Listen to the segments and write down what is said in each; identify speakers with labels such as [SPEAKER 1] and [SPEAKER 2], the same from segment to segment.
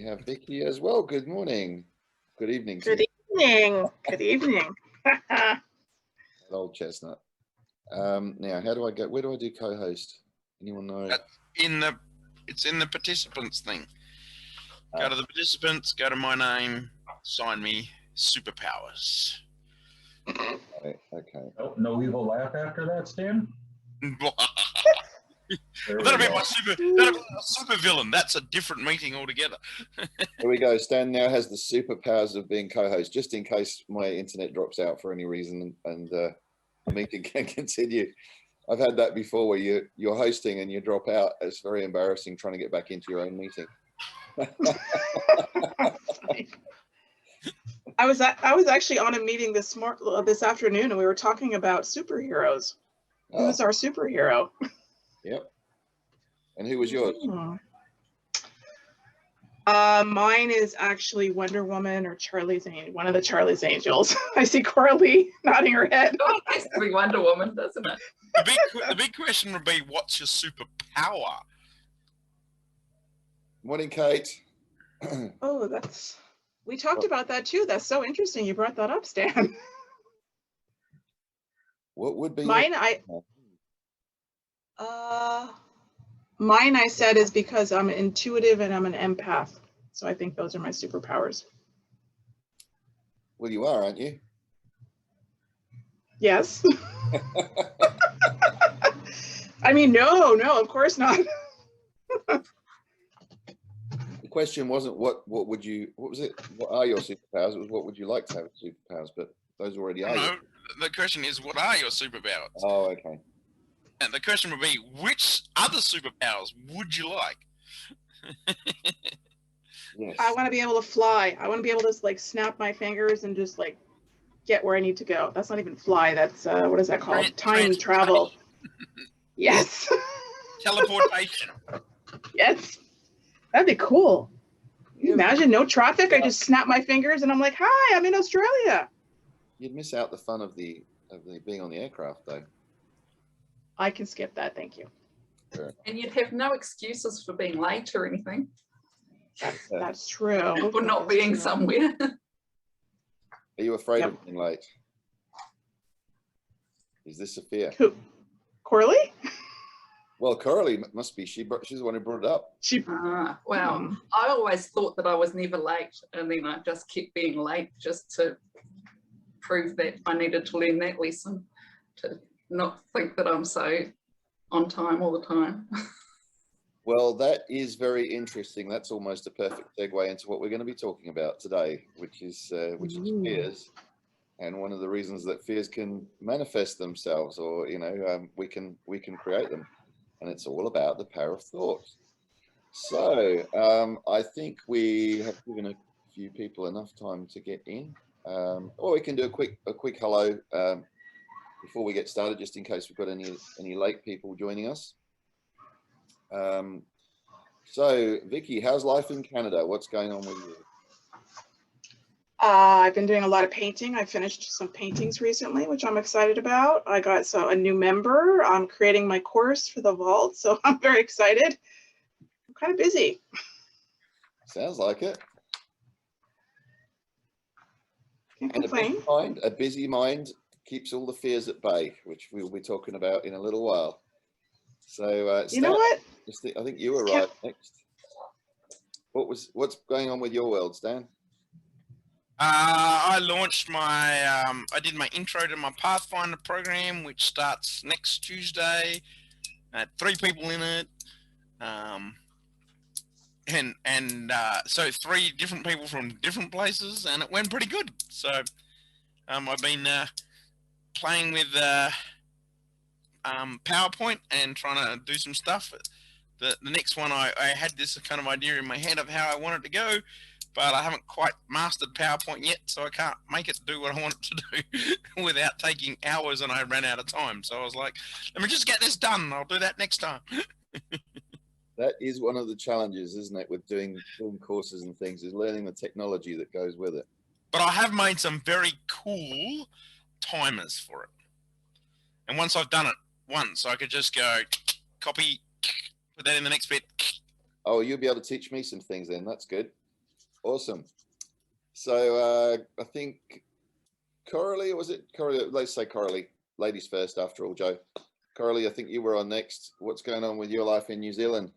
[SPEAKER 1] have Vicky as well. Good morning. Good evening.
[SPEAKER 2] Good evening. Good evening.
[SPEAKER 1] Old chestnut. Now, how do I go? Where do I do co-host? Anyone know?
[SPEAKER 3] It's in the participants thing. Go to the participants, go to my name, sign me, superpowers.
[SPEAKER 1] Okay.
[SPEAKER 4] No evil laugh after that, Stan?
[SPEAKER 3] That'll be a super villain. That's a different meeting altogether.
[SPEAKER 1] Here we go. Stan now has the superpowers of being co-host, just in case my internet drops out for any reason and the meeting can continue. I've had that before where you're hosting and you drop out. It's very embarrassing trying to get back into your own meeting.
[SPEAKER 2] I was actually on a meeting this afternoon, and we were talking about superheroes.
[SPEAKER 1] Oh.
[SPEAKER 2] Who's our superhero?
[SPEAKER 1] Yep. And who was yours?
[SPEAKER 2] Mine is actually Wonder Woman or Charlie's Angel, one of the Charlie's Angels. I see Coralie nodding her head.
[SPEAKER 5] Oh, it has to be Wonder Woman, doesn't it?
[SPEAKER 3] The big question would be, what's your superpower?
[SPEAKER 1] Morning, Kate.
[SPEAKER 2] Oh, we talked about that too. That's so interesting. You brought that up, Stan.
[SPEAKER 1] What would be
[SPEAKER 2] mine? Mine I said is because I'm intuitive and I'm an empath. So I think those are my superpowers.
[SPEAKER 1] Well, you are, aren't you?
[SPEAKER 2] Yes. I mean, no, of course not.
[SPEAKER 1] The question wasn't what was it? What are your superpowers? It was what would you like to have superpowers? But those already are.
[SPEAKER 3] No, the question is, what are your superpowers?
[SPEAKER 1] Oh, okay.
[SPEAKER 3] And the question would be, which other superpowers would you like?
[SPEAKER 1] Yes.
[SPEAKER 2] I want to be able to fly. I want to be able to like snap my fingers and just like get where I need to go. That's not even fly. That's what is that called? Time travel. Yes.
[SPEAKER 3] Teleportation.
[SPEAKER 2] Yes. That'd be cool. Can you imagine no traffic? I just snap my fingers and I'm like, hi, I'm in Australia.
[SPEAKER 1] You'd miss out the fun of the being on the aircraft, though.
[SPEAKER 2] I can skip that, thank you.
[SPEAKER 5] And you'd have no excuses for being late or anything.
[SPEAKER 2] That's true.
[SPEAKER 5] Or not being somewhere.
[SPEAKER 1] Are you afraid of being late? Is this a fear?
[SPEAKER 2] Who? Coralie?
[SPEAKER 1] Well, Coralie must be. She's the one who brought it up.
[SPEAKER 5] Well, I always thought that I was never late, and then I just kept being late just to prove that I needed to learn that lesson, to not think that I'm so on time all the time.
[SPEAKER 1] Well, that is very interesting. That's almost a perfect segue into what we're going to be talking about today, which is fears, and one of the reasons that fears can manifest themselves, or we can create them, and it's all about the power of thought. So I think we have given a few people enough time to get in, or we can do a quick hello before we get started, just in case we've got any late people joining us. So Vicky, how's life in Canada? What's going on with you?
[SPEAKER 2] I've been doing a lot of painting. I finished some paintings recently, which I'm excited about. I got a new member. I'm creating my course for the vault, so I'm very excited. I'm kind of busy.
[SPEAKER 1] Sounds like it.
[SPEAKER 2] Can't complain.
[SPEAKER 1] A busy mind keeps all the fears at bay, which we'll be talking about in a little while. So
[SPEAKER 2] you know what?
[SPEAKER 1] I think you arrived next. What's going on with your world, Stan?
[SPEAKER 3] I launched I did my intro to my Pathfinder program, which starts next Tuesday. I had 3 people in it. So 3 different people from different places, and it went pretty good. So I've been playing with PowerPoint and trying to do some stuff. The next one, I had this kind of idea in my head of how I want it to go, but I haven't quite mastered PowerPoint yet, so I can't make it do what I want it to do without taking hours, and I ran out of time. So I was like, let me just get this done. I'll do that next time.
[SPEAKER 1] That is one of the challenges, isn't it, with doing courses and things, is learning the technology that goes with it.
[SPEAKER 3] But I have made some very cool timers for it. And once I've done it once, I could just go copy, put that in the next bit.
[SPEAKER 1] Oh, you'll be able to teach me some things then. That's good. Awesome. So I think Coralie, was it Coralie? Let's say Coralie. Ladies first, after all, Joe. Coralie, I think you were on next. What's going on with your life in New Zealand?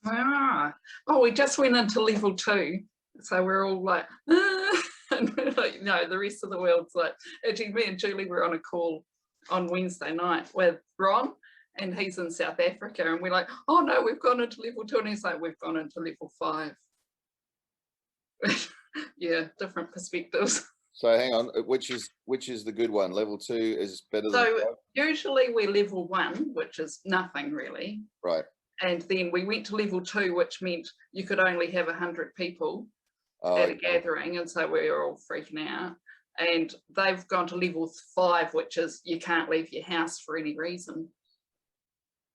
[SPEAKER 5] Oh, we just went into level 2. So we're all like, and we're like, no, the rest of the world's like, actually me and Julie were on a call on Wednesday night with Ron, and he's in South Africa, and we're like, oh no, we've gone into level 2, and he's like, we've gone into level 5. Yeah, different perspectives.
[SPEAKER 1] So hang on, which is the good one? Level 2 is better than
[SPEAKER 5] So
[SPEAKER 1] 5?
[SPEAKER 5] usually we're level 1, which is nothing really.
[SPEAKER 1] Right.
[SPEAKER 5] And then we went to level 2, which meant you could only have 100 people at a gathering, and so we were all freaking out. And they've gone to level 5, which is you can't leave your house for any reason.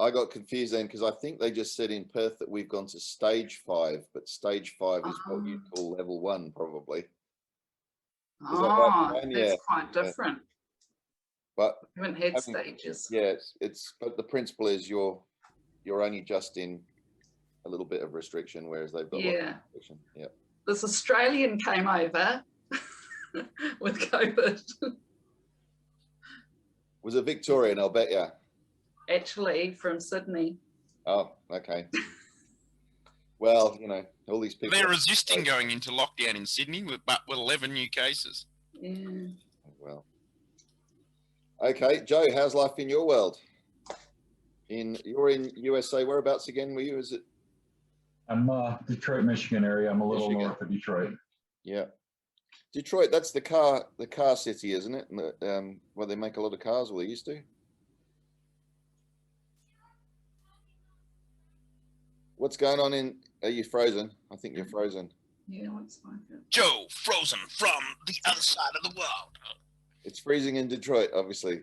[SPEAKER 1] I got confused then because I think they just said in Perth that we've gone to stage 5, but stage 5 is what you'd call level 1 probably.
[SPEAKER 5] Oh,
[SPEAKER 1] right,
[SPEAKER 5] that's quite different.
[SPEAKER 1] But
[SPEAKER 5] we haven't had stages.
[SPEAKER 1] Yeah, but the principle is you're only just in a little bit of restriction, whereas they've got lots of restriction. Yeah.
[SPEAKER 5] This Australian came over with COVID.
[SPEAKER 1] Was it Victorian? I'll bet you.
[SPEAKER 5] Actually, from Sydney.
[SPEAKER 1] Oh, okay. Well, you know, all these people.
[SPEAKER 3] They're resisting going into lockdown in Sydney, but with 11 new cases.
[SPEAKER 5] Yeah.
[SPEAKER 1] Well. Okay, Joe, how's life in your world? You're in USA. Whereabouts again were you? Is it?
[SPEAKER 4] I'm Detroit, Michigan area. I'm a little
[SPEAKER 1] Michigan.
[SPEAKER 4] north of Detroit.
[SPEAKER 1] Yeah. Detroit, that's the car city, isn't it? Where they make a lot of cars, or they used to. What's going on are you frozen? I think you're frozen.
[SPEAKER 5] Yeah, looks like it.
[SPEAKER 3] Joe, frozen from the other side of the world.
[SPEAKER 1] It's freezing in Detroit, obviously.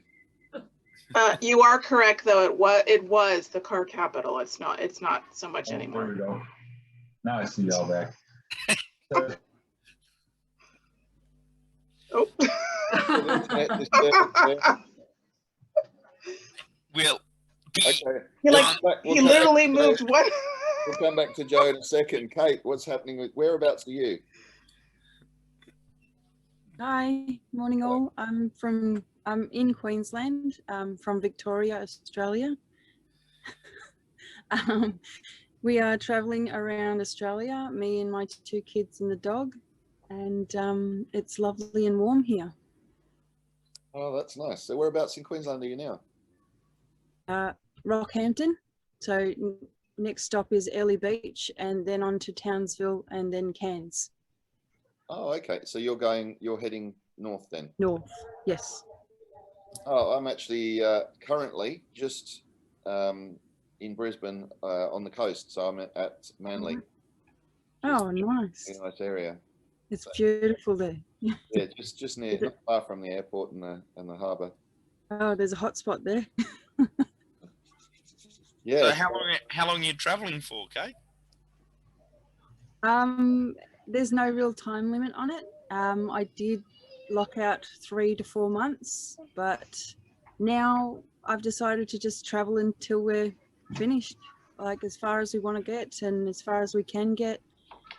[SPEAKER 2] You are correct, though. It was the car capital. It's not so much anymore.
[SPEAKER 4] There we go. Now I see y'all back.
[SPEAKER 2] Oh.
[SPEAKER 3] Well,
[SPEAKER 1] Okay.
[SPEAKER 2] He literally moved one.
[SPEAKER 1] We'll come back to Joe in a second. Kate, what's happening whereabouts are you?
[SPEAKER 6] Hi, morning all. I'm in Queensland, from Victoria, Australia. We are traveling around Australia, me and my 2 kids and the dog, and it's lovely and warm here.
[SPEAKER 1] Oh, that's nice. So whereabouts in Queensland are you now?
[SPEAKER 6] Rockhampton. So next stop is Early Beach, and then on to Townsville, and then Cairns.
[SPEAKER 1] Oh, okay. So you're heading north then?
[SPEAKER 6] North, yes.
[SPEAKER 1] Oh, I'm actually currently just in Brisbane on the coast. So I'm at Manly.
[SPEAKER 6] Oh, nice.
[SPEAKER 1] Very nice area.
[SPEAKER 6] It's beautiful there.
[SPEAKER 1] Yeah, just near, not far from the airport and the harbour.
[SPEAKER 6] Oh, there's a hot spot there.
[SPEAKER 1] Yeah.
[SPEAKER 3] So how long are you travelling for, Kate?
[SPEAKER 6] There's no real time limit on it. I did lock out 3 to 4 months, but now I've decided to just travel until we're finished, like as far as we want to get and as far as we can get,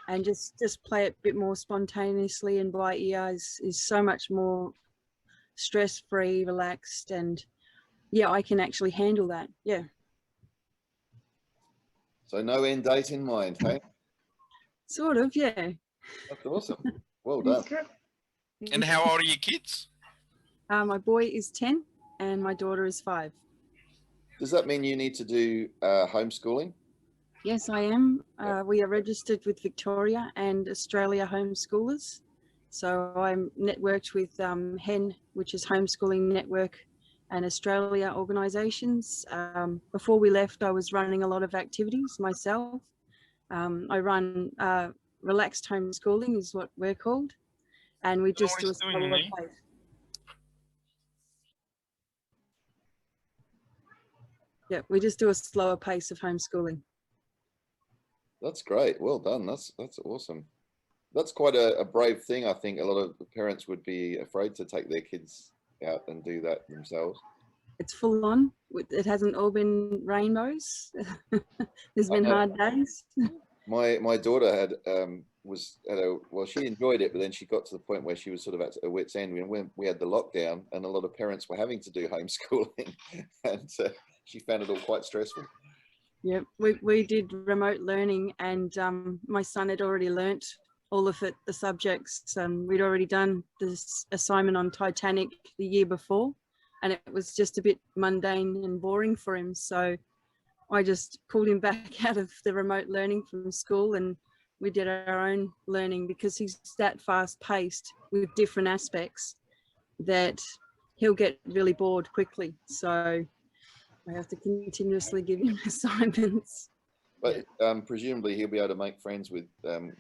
[SPEAKER 6] and just play it a bit more spontaneously and by ear is so much more stress-free, relaxed, and yeah, I can actually handle that. Yeah.
[SPEAKER 1] So no end date in mind, hey?
[SPEAKER 6] Sort of, yeah.
[SPEAKER 1] That's awesome. Well done.
[SPEAKER 3] And how old are your kids?
[SPEAKER 6] My boy is 10 and my daughter is 5.
[SPEAKER 1] Does that mean you need to do homeschooling?
[SPEAKER 6] Yes, I am. We are registered with Victoria and Australia Homeschoolers. So I'm networked with HEN, which is Homeschooling Network, and Australia organisations. Before we left, I was running a lot of activities myself. I run relaxed homeschooling is what we're called, and we just do a slower pace. Yeah, we just do a slower pace of homeschooling.
[SPEAKER 1] That's great. Well done. That's awesome. That's quite a brave thing. I think a lot of parents would be afraid to take their kids out and do that themselves.
[SPEAKER 6] It's full on. It hasn't all been rainbows. There's been hard days.
[SPEAKER 1] My daughter had was at a, well, she enjoyed it, but then she got to the point where she was sort of at her wit's end when we had the lockdown, and a lot of parents were having to do homeschooling, and she found it all quite stressful.
[SPEAKER 6] Yeah, we did remote learning, and my son had already learnt all of it, the subjects. We'd already done this assignment on Titanic the year before, and it was just a bit mundane and boring for him. So I just pulled him back out of the remote learning from school, and we did our own learning, because he's that fast paced with different aspects that he'll get really bored quickly. So I have to continuously give him assignments.
[SPEAKER 1] But presumably he'll be able to make friends with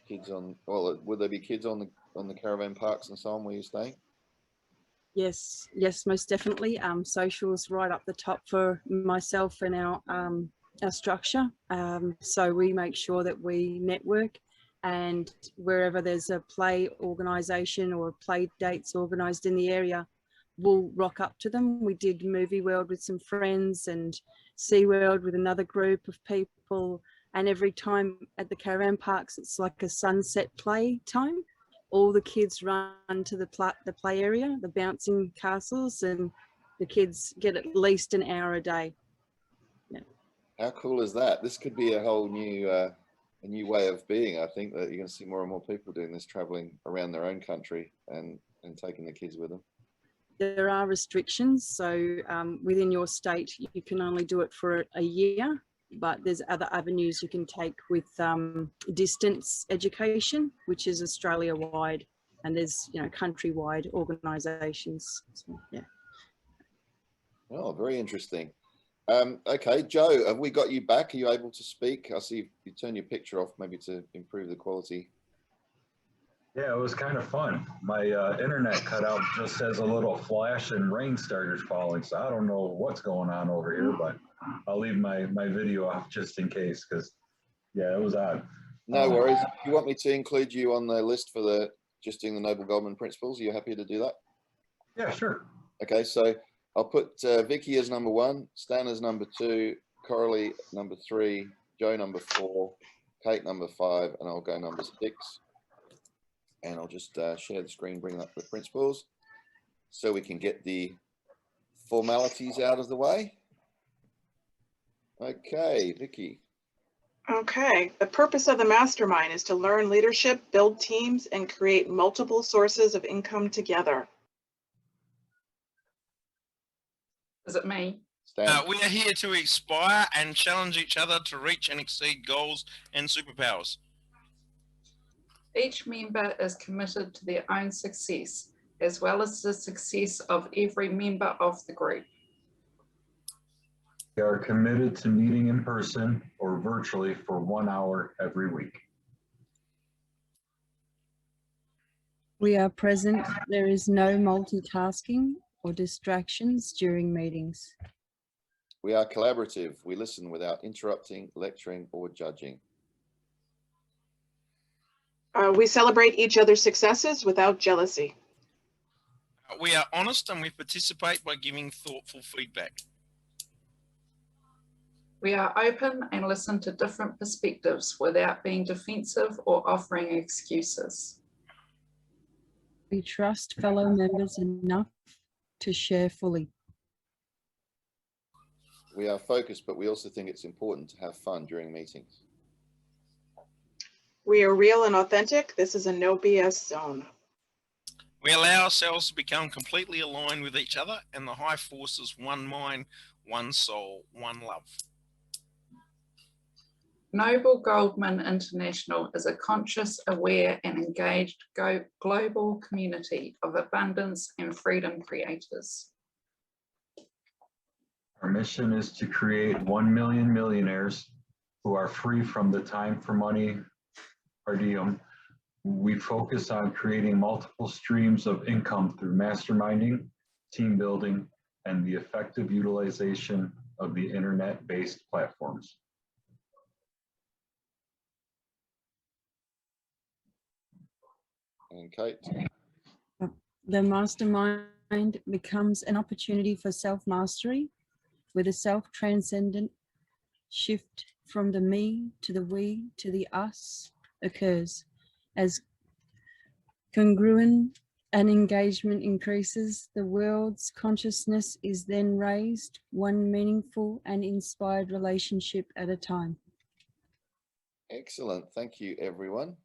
[SPEAKER 1] kids on, well, would there be kids on the caravan parks and so on where you're staying?
[SPEAKER 6] Yes, most definitely. Social's right up the top for myself and our structure. So we make sure that we network, and wherever there's a play organisation or play dates organised in the area, we'll rock up to them. We did Movie World with some friends, and Sea World with another group of people. And every time at the caravan parks, it's like a sunset play time. All the kids run to the play area, the bouncing castles, and the kids get at least an hour a day. Yeah.
[SPEAKER 1] How cool is that? This could be a whole new a new way of being. I think that you're going to see more and more people doing this, traveling around their own country and taking the kids with them.
[SPEAKER 6] There are restrictions. So within your state, you can only do it for a year, but there's other avenues you can take with distance education, which is Australia-wide, and there's, you know, country-wide organisations. So, yeah.
[SPEAKER 1] Oh, very interesting. Okay, Joe, have we got you back? Are you able to speak? I see you turn your picture off, maybe to improve the quality.
[SPEAKER 4] Yeah, it was kind of fun. My internet cut out just as a little flash and rain started falling. So I don't know what's going on over here, but I'll leave my video off just in case, because yeah, it was odd.
[SPEAKER 1] No worries. Do you want me to include you on the list for just doing the Noble Goldman principles? Are you happy to do that?
[SPEAKER 4] Yeah, sure.
[SPEAKER 1] Okay, so I'll put Vicky as number 1, Stan as number 2, Coralie number 3, Joe number 4, Kate number 5, and I'll go number 6. And I'll just share the screen, bring up the principles so we can get the formalities out of the way. Okay, Vicky.
[SPEAKER 2] Okay, the purpose of the Mastermind is to learn leadership, build teams, and create multiple sources of income together.
[SPEAKER 5] Is it me?
[SPEAKER 1] Stan.
[SPEAKER 3] We are here to inspire and challenge each other to reach and exceed goals and superpowers.
[SPEAKER 5] Each member is committed to their own success, as well as the success of every member of the group.
[SPEAKER 4] We are committed to meeting in person or virtually for 1 hour every week.
[SPEAKER 6] We are present. There is no multitasking or distractions during meetings.
[SPEAKER 1] We are collaborative. We listen without interrupting, lecturing, or judging.
[SPEAKER 2] We celebrate each other's successes without jealousy.
[SPEAKER 3] We are honest and we participate by giving thoughtful feedback.
[SPEAKER 5] We are open and listen to different perspectives without being defensive or offering excuses.
[SPEAKER 6] We trust fellow members enough to share fully.
[SPEAKER 1] We are focused, but we also think it's important to have fun during meetings.
[SPEAKER 2] We are real and authentic. This is a no BS zone.
[SPEAKER 3] We allow ourselves to become completely aligned with each other and the high forces: one mind, one soul, one love.
[SPEAKER 5] Noble Goldman International is a conscious, aware, and engaged global community of abundance and freedom creators.
[SPEAKER 4] Our mission is to create 1 million millionaires who are free from the time for money per diem. We focus on creating multiple streams of income through masterminding, team building, and the effective utilization of the internet-based platforms.
[SPEAKER 1] And Kate.
[SPEAKER 6] The mastermind becomes an opportunity for self-mastery, where the self-transcendent shift from the me to the we to the us occurs, As congruent and engagement increases, the world's consciousness is then raised, one meaningful and inspired relationship at a time.
[SPEAKER 1] Excellent. Thank you, everyone.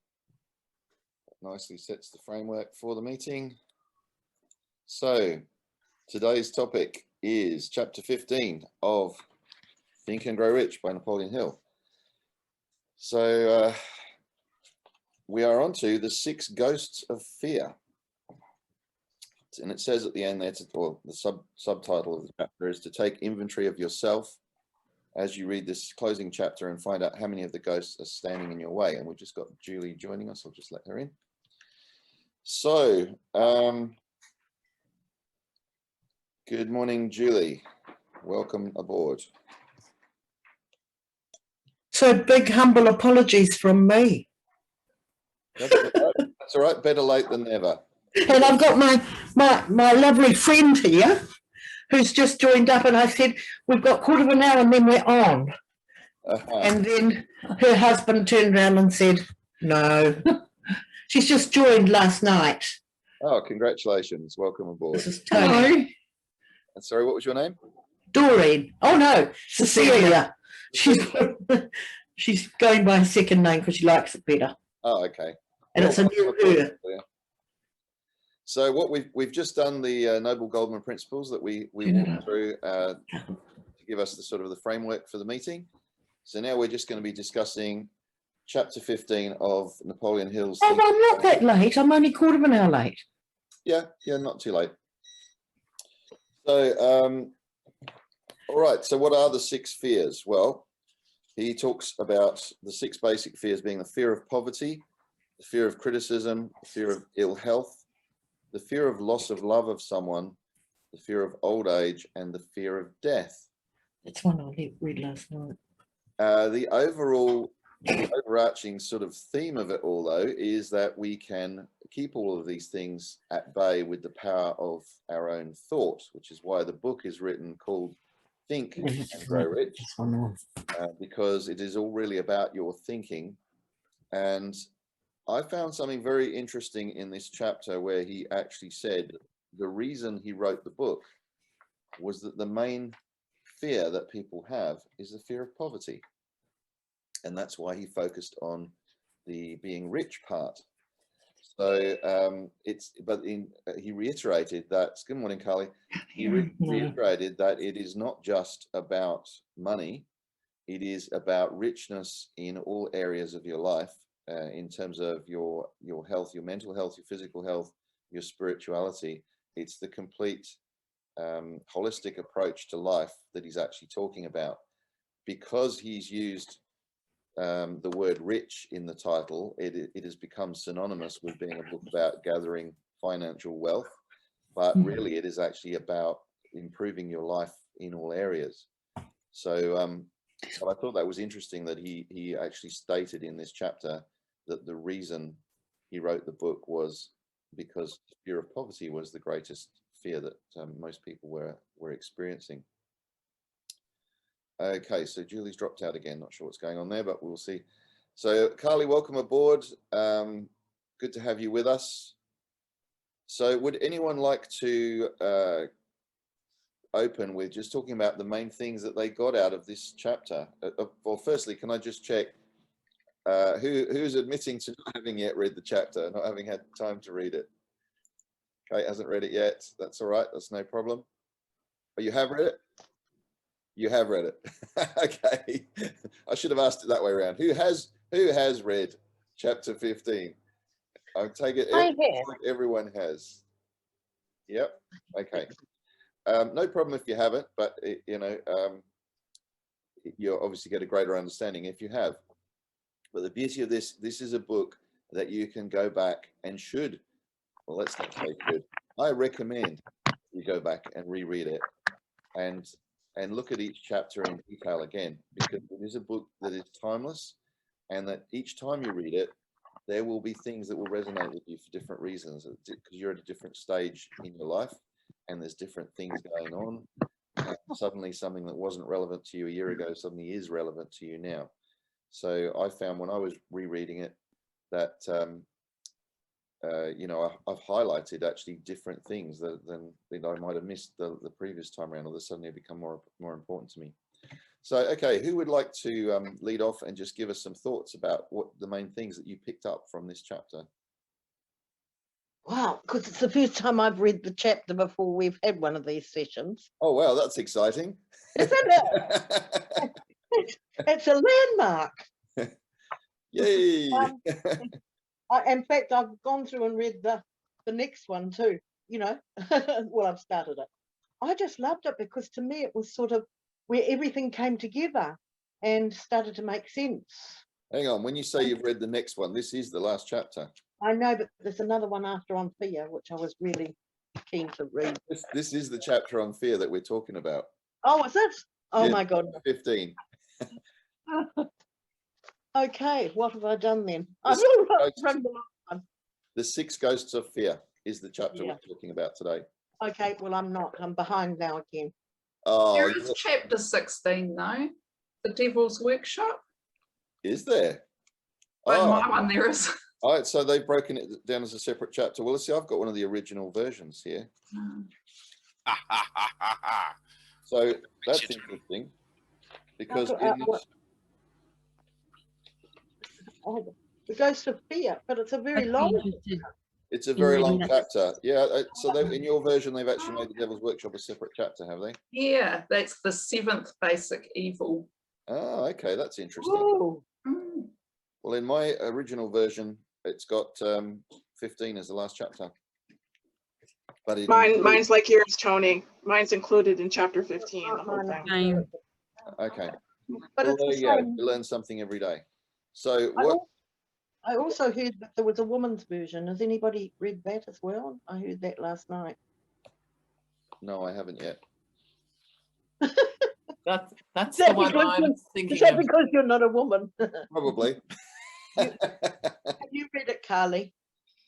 [SPEAKER 1] That nicely sets the framework for the meeting. So today's topic is chapter 15 of Think and Grow Rich by Napoleon Hill. So we are on to the 6 ghosts of fear. And it says at the end there, or the subtitle of the chapter is to take inventory of yourself as you read this closing chapter and find out how many of the ghosts are standing in your way. And we've just got Julie joining us. I'll just let her in. So, good morning, Julie. Welcome aboard.
[SPEAKER 7] So big humble apologies from me.
[SPEAKER 1] That's all right. That's all right. Better late than never.
[SPEAKER 7] And I've got my lovely friend here who's just joined up, and I said, we've got quarter of an hour and then we're on. And then her husband turned around and said, no. She's just joined last night.
[SPEAKER 1] Oh, congratulations. Welcome aboard.
[SPEAKER 7] This is Tony.
[SPEAKER 1] And sorry, what was your name?
[SPEAKER 7] Doreen. Oh no, Cecilia. She's going by her second name because she likes it better.
[SPEAKER 1] Oh, okay.
[SPEAKER 7] And it's a new her.
[SPEAKER 1] So what we've just done the Noble Goldman principles that we walked through to give us the sort of the framework for the meeting. So now we're just going to be discussing chapter 15 of Napoleon Hill's.
[SPEAKER 7] Oh, I'm not that late. I'm only quarter of an hour late.
[SPEAKER 1] Yeah, not too late. So, all right. So what are the 6 fears? Well, he talks about the 6 basic fears being the fear of poverty, the fear of criticism, the fear of ill health, the fear of loss of love of someone, the fear of old age, and the fear of death.
[SPEAKER 7] That's one I read last night.
[SPEAKER 1] The overarching sort of theme of it all, though, is that we can keep all of these things at bay with the power of our own thought, which is why the book is written called Think and Grow Rich, because it is all really about your thinking. And I found something very interesting in this chapter where he actually said the reason he wrote the book was that the main fear that people have is the fear of poverty. And that's why he focused on the being rich part. So he reiterated that, good morning, Carly. He reiterated that it is not just about money. It is about richness in all areas of your life. In terms of your health, your mental health, your physical health, your spirituality. It's the complete holistic approach to life that he's actually talking about. Because he's used the word rich in the title, it has become synonymous with being a book about gathering financial wealth, but really it is actually about improving your life in all areas. So I thought that was interesting that he actually stated in this chapter that the reason he wrote the book was because fear of poverty was the greatest fear that most people were experiencing. Okay, so Julie's dropped out again. Not sure what's going on there, but we'll see. So Carly, welcome aboard. Good to have you with us. So would anyone like to open with just talking about the main things that they got out of this chapter? Well, firstly, can I just check who's admitting to not having yet read the chapter, not having had time to read it? Kate hasn't read it yet. That's all right. That's no problem. Oh, you have read it? You have read it. Okay. I should have asked it that way around. Who has read chapter 15? I take it everyone has. Yep. Okay. No problem if you haven't, but you'll obviously get a greater understanding if you have. But the beauty of this is a book that you can go back and should, well, let's not say should, I recommend you go back and reread it and look at each chapter in detail again, because it is a book that is timeless, and that each time you read it, there will be things that will resonate with you for different reasons, because you're at a different stage in your life and there's different things going on. And suddenly something that wasn't relevant to you a year ago suddenly is relevant to you now. So I found when I was rereading it that you know, I've highlighted actually different things than I might have missed the previous time around, or that suddenly have become more important to me. So, okay, who would like to lead off and just give us some thoughts about what the main things that you picked up from this chapter?
[SPEAKER 7] Wow, because it's the first time I've read the chapter before we've had one of these sessions.
[SPEAKER 1] Oh, wow, that's exciting.
[SPEAKER 7] Isn't it? It's a landmark.
[SPEAKER 1] Yay.
[SPEAKER 7] In fact, I've gone through and read the next one too, you know. Well, I've started it. I just loved it because to me it was sort of where everything came together and started to make sense.
[SPEAKER 1] Hang on, when you say you've read the next one, this is the last chapter.
[SPEAKER 7] I know, but there's another one after on fear, which I was really keen to read.
[SPEAKER 1] This is the chapter on fear that we're talking about.
[SPEAKER 7] Oh, is it? Oh,
[SPEAKER 1] Yeah,
[SPEAKER 7] my God.
[SPEAKER 1] 15.
[SPEAKER 7] Okay, what have I done then?
[SPEAKER 1] The 6 Ghosts of Fear is the chapter
[SPEAKER 7] Yeah.
[SPEAKER 1] we're talking about today.
[SPEAKER 7] Okay, well, I'm not. I'm behind now again.
[SPEAKER 1] Oh,
[SPEAKER 5] There is chapter 16 though, the Devil's Workshop.
[SPEAKER 1] is there?
[SPEAKER 5] But
[SPEAKER 1] Oh,
[SPEAKER 5] my one there is.
[SPEAKER 1] all right, so they've broken it down as a separate chapter. Well, let's see, I've got one of the original versions here. So that's interesting because
[SPEAKER 7] The Ghost of Fear, but it's a very long.
[SPEAKER 1] it's a very long chapter. Yeah, so in your version, they've actually made the Devil's Workshop a separate chapter, have they?
[SPEAKER 5] Yeah, that's the 7th basic evil.
[SPEAKER 1] Oh, okay, that's interesting.
[SPEAKER 7] Oh,
[SPEAKER 1] Well, in my original version, it's got 15 as the last chapter. But it
[SPEAKER 2] Mine's like yours, Tony. Mine's included in chapter 15. The whole thing.
[SPEAKER 1] okay.
[SPEAKER 7] but
[SPEAKER 1] Well,
[SPEAKER 7] it's
[SPEAKER 1] there
[SPEAKER 7] the
[SPEAKER 1] you go.
[SPEAKER 7] same.
[SPEAKER 1] You learn something every day. So what?
[SPEAKER 7] I also heard that there was a woman's version. Has anybody read that as well? I heard that last night.
[SPEAKER 1] No, I haven't yet.
[SPEAKER 8] That's the one I'm thinking
[SPEAKER 7] Is that
[SPEAKER 8] of.
[SPEAKER 7] because you're not a woman?
[SPEAKER 1] Probably.
[SPEAKER 7] Have you read it, Carly?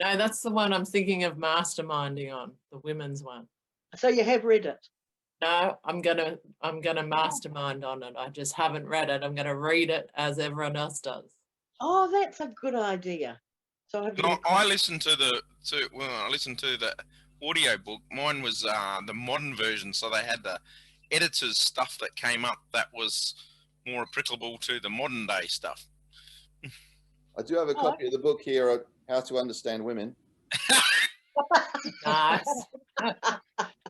[SPEAKER 8] No, that's the one I'm thinking of masterminding on, the women's one.
[SPEAKER 7] So you have read it?
[SPEAKER 8] No, I'm gonna mastermind on it. I just haven't read it. I'm gonna read it as everyone else does.
[SPEAKER 7] Oh, that's a good idea. So
[SPEAKER 3] I listened to the audio book. Mine was the modern version, so they had the editor's stuff that came up that was more applicable to the modern day stuff.
[SPEAKER 1] I do have a copy of the book here on How to Understand Women.
[SPEAKER 8] Nice.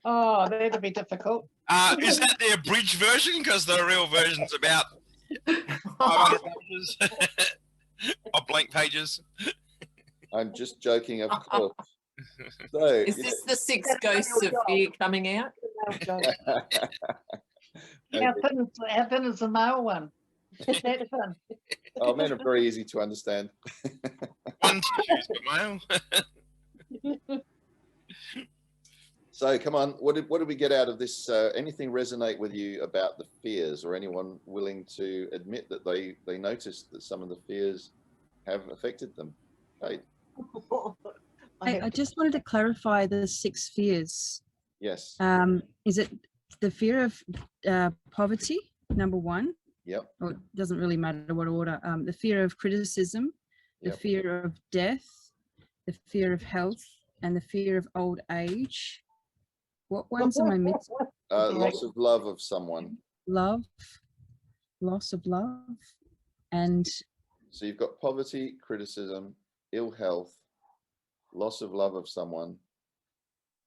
[SPEAKER 9] Oh, that'd be difficult.
[SPEAKER 3] Is that the abridged version? Because the real version's about 500 pages of blank pages.
[SPEAKER 1] I'm just joking, of course. So,
[SPEAKER 8] Is this the 6 Ghosts of Fear coming out?
[SPEAKER 9] How thin is the male one? That's fun.
[SPEAKER 1] Oh, men are very easy to understand.
[SPEAKER 3] One to choose for male.
[SPEAKER 1] So come on, what did we get out of this? Anything resonate with you about the fears, or anyone willing to admit that they noticed that some of the fears have affected them? Kate?
[SPEAKER 6] I just wanted to clarify the 6 fears.
[SPEAKER 1] Yes.
[SPEAKER 6] Is it the fear of poverty, number 1?
[SPEAKER 1] Yep.
[SPEAKER 6] Or it doesn't really matter what order. The fear of criticism, the
[SPEAKER 1] Yep.
[SPEAKER 6] fear of death, the fear of health, and the fear of old age. What ones am I missing?
[SPEAKER 1] Loss of love of someone.
[SPEAKER 6] Love, loss of love, and
[SPEAKER 1] So you've got poverty, criticism, ill health, loss of love of someone,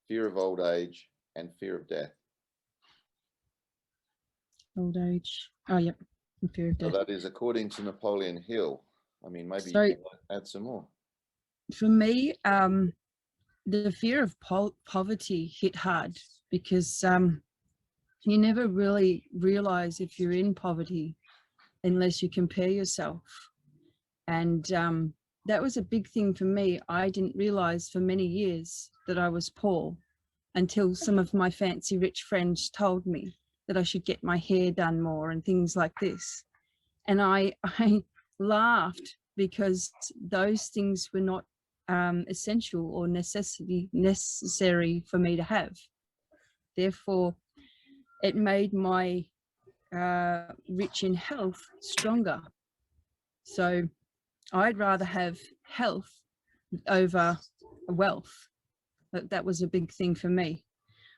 [SPEAKER 1] fear of old age, and fear of death.
[SPEAKER 6] old age. Oh, yep. And fear of
[SPEAKER 1] So
[SPEAKER 6] death.
[SPEAKER 1] that is according to Napoleon Hill. I mean, maybe
[SPEAKER 6] So-
[SPEAKER 1] you can add some more.
[SPEAKER 6] For me, the fear of poverty hit hard because you never really realize if you're in poverty unless you compare yourself. And that was a big thing for me. I didn't realize for many years that I was poor until some of my fancy rich friends told me that I should get my hair done more and things like this. And I laughed because those things were not essential or necessary for me to have. Therefore, it made my rich in health stronger. So I'd rather have health over wealth. That was a big thing for me.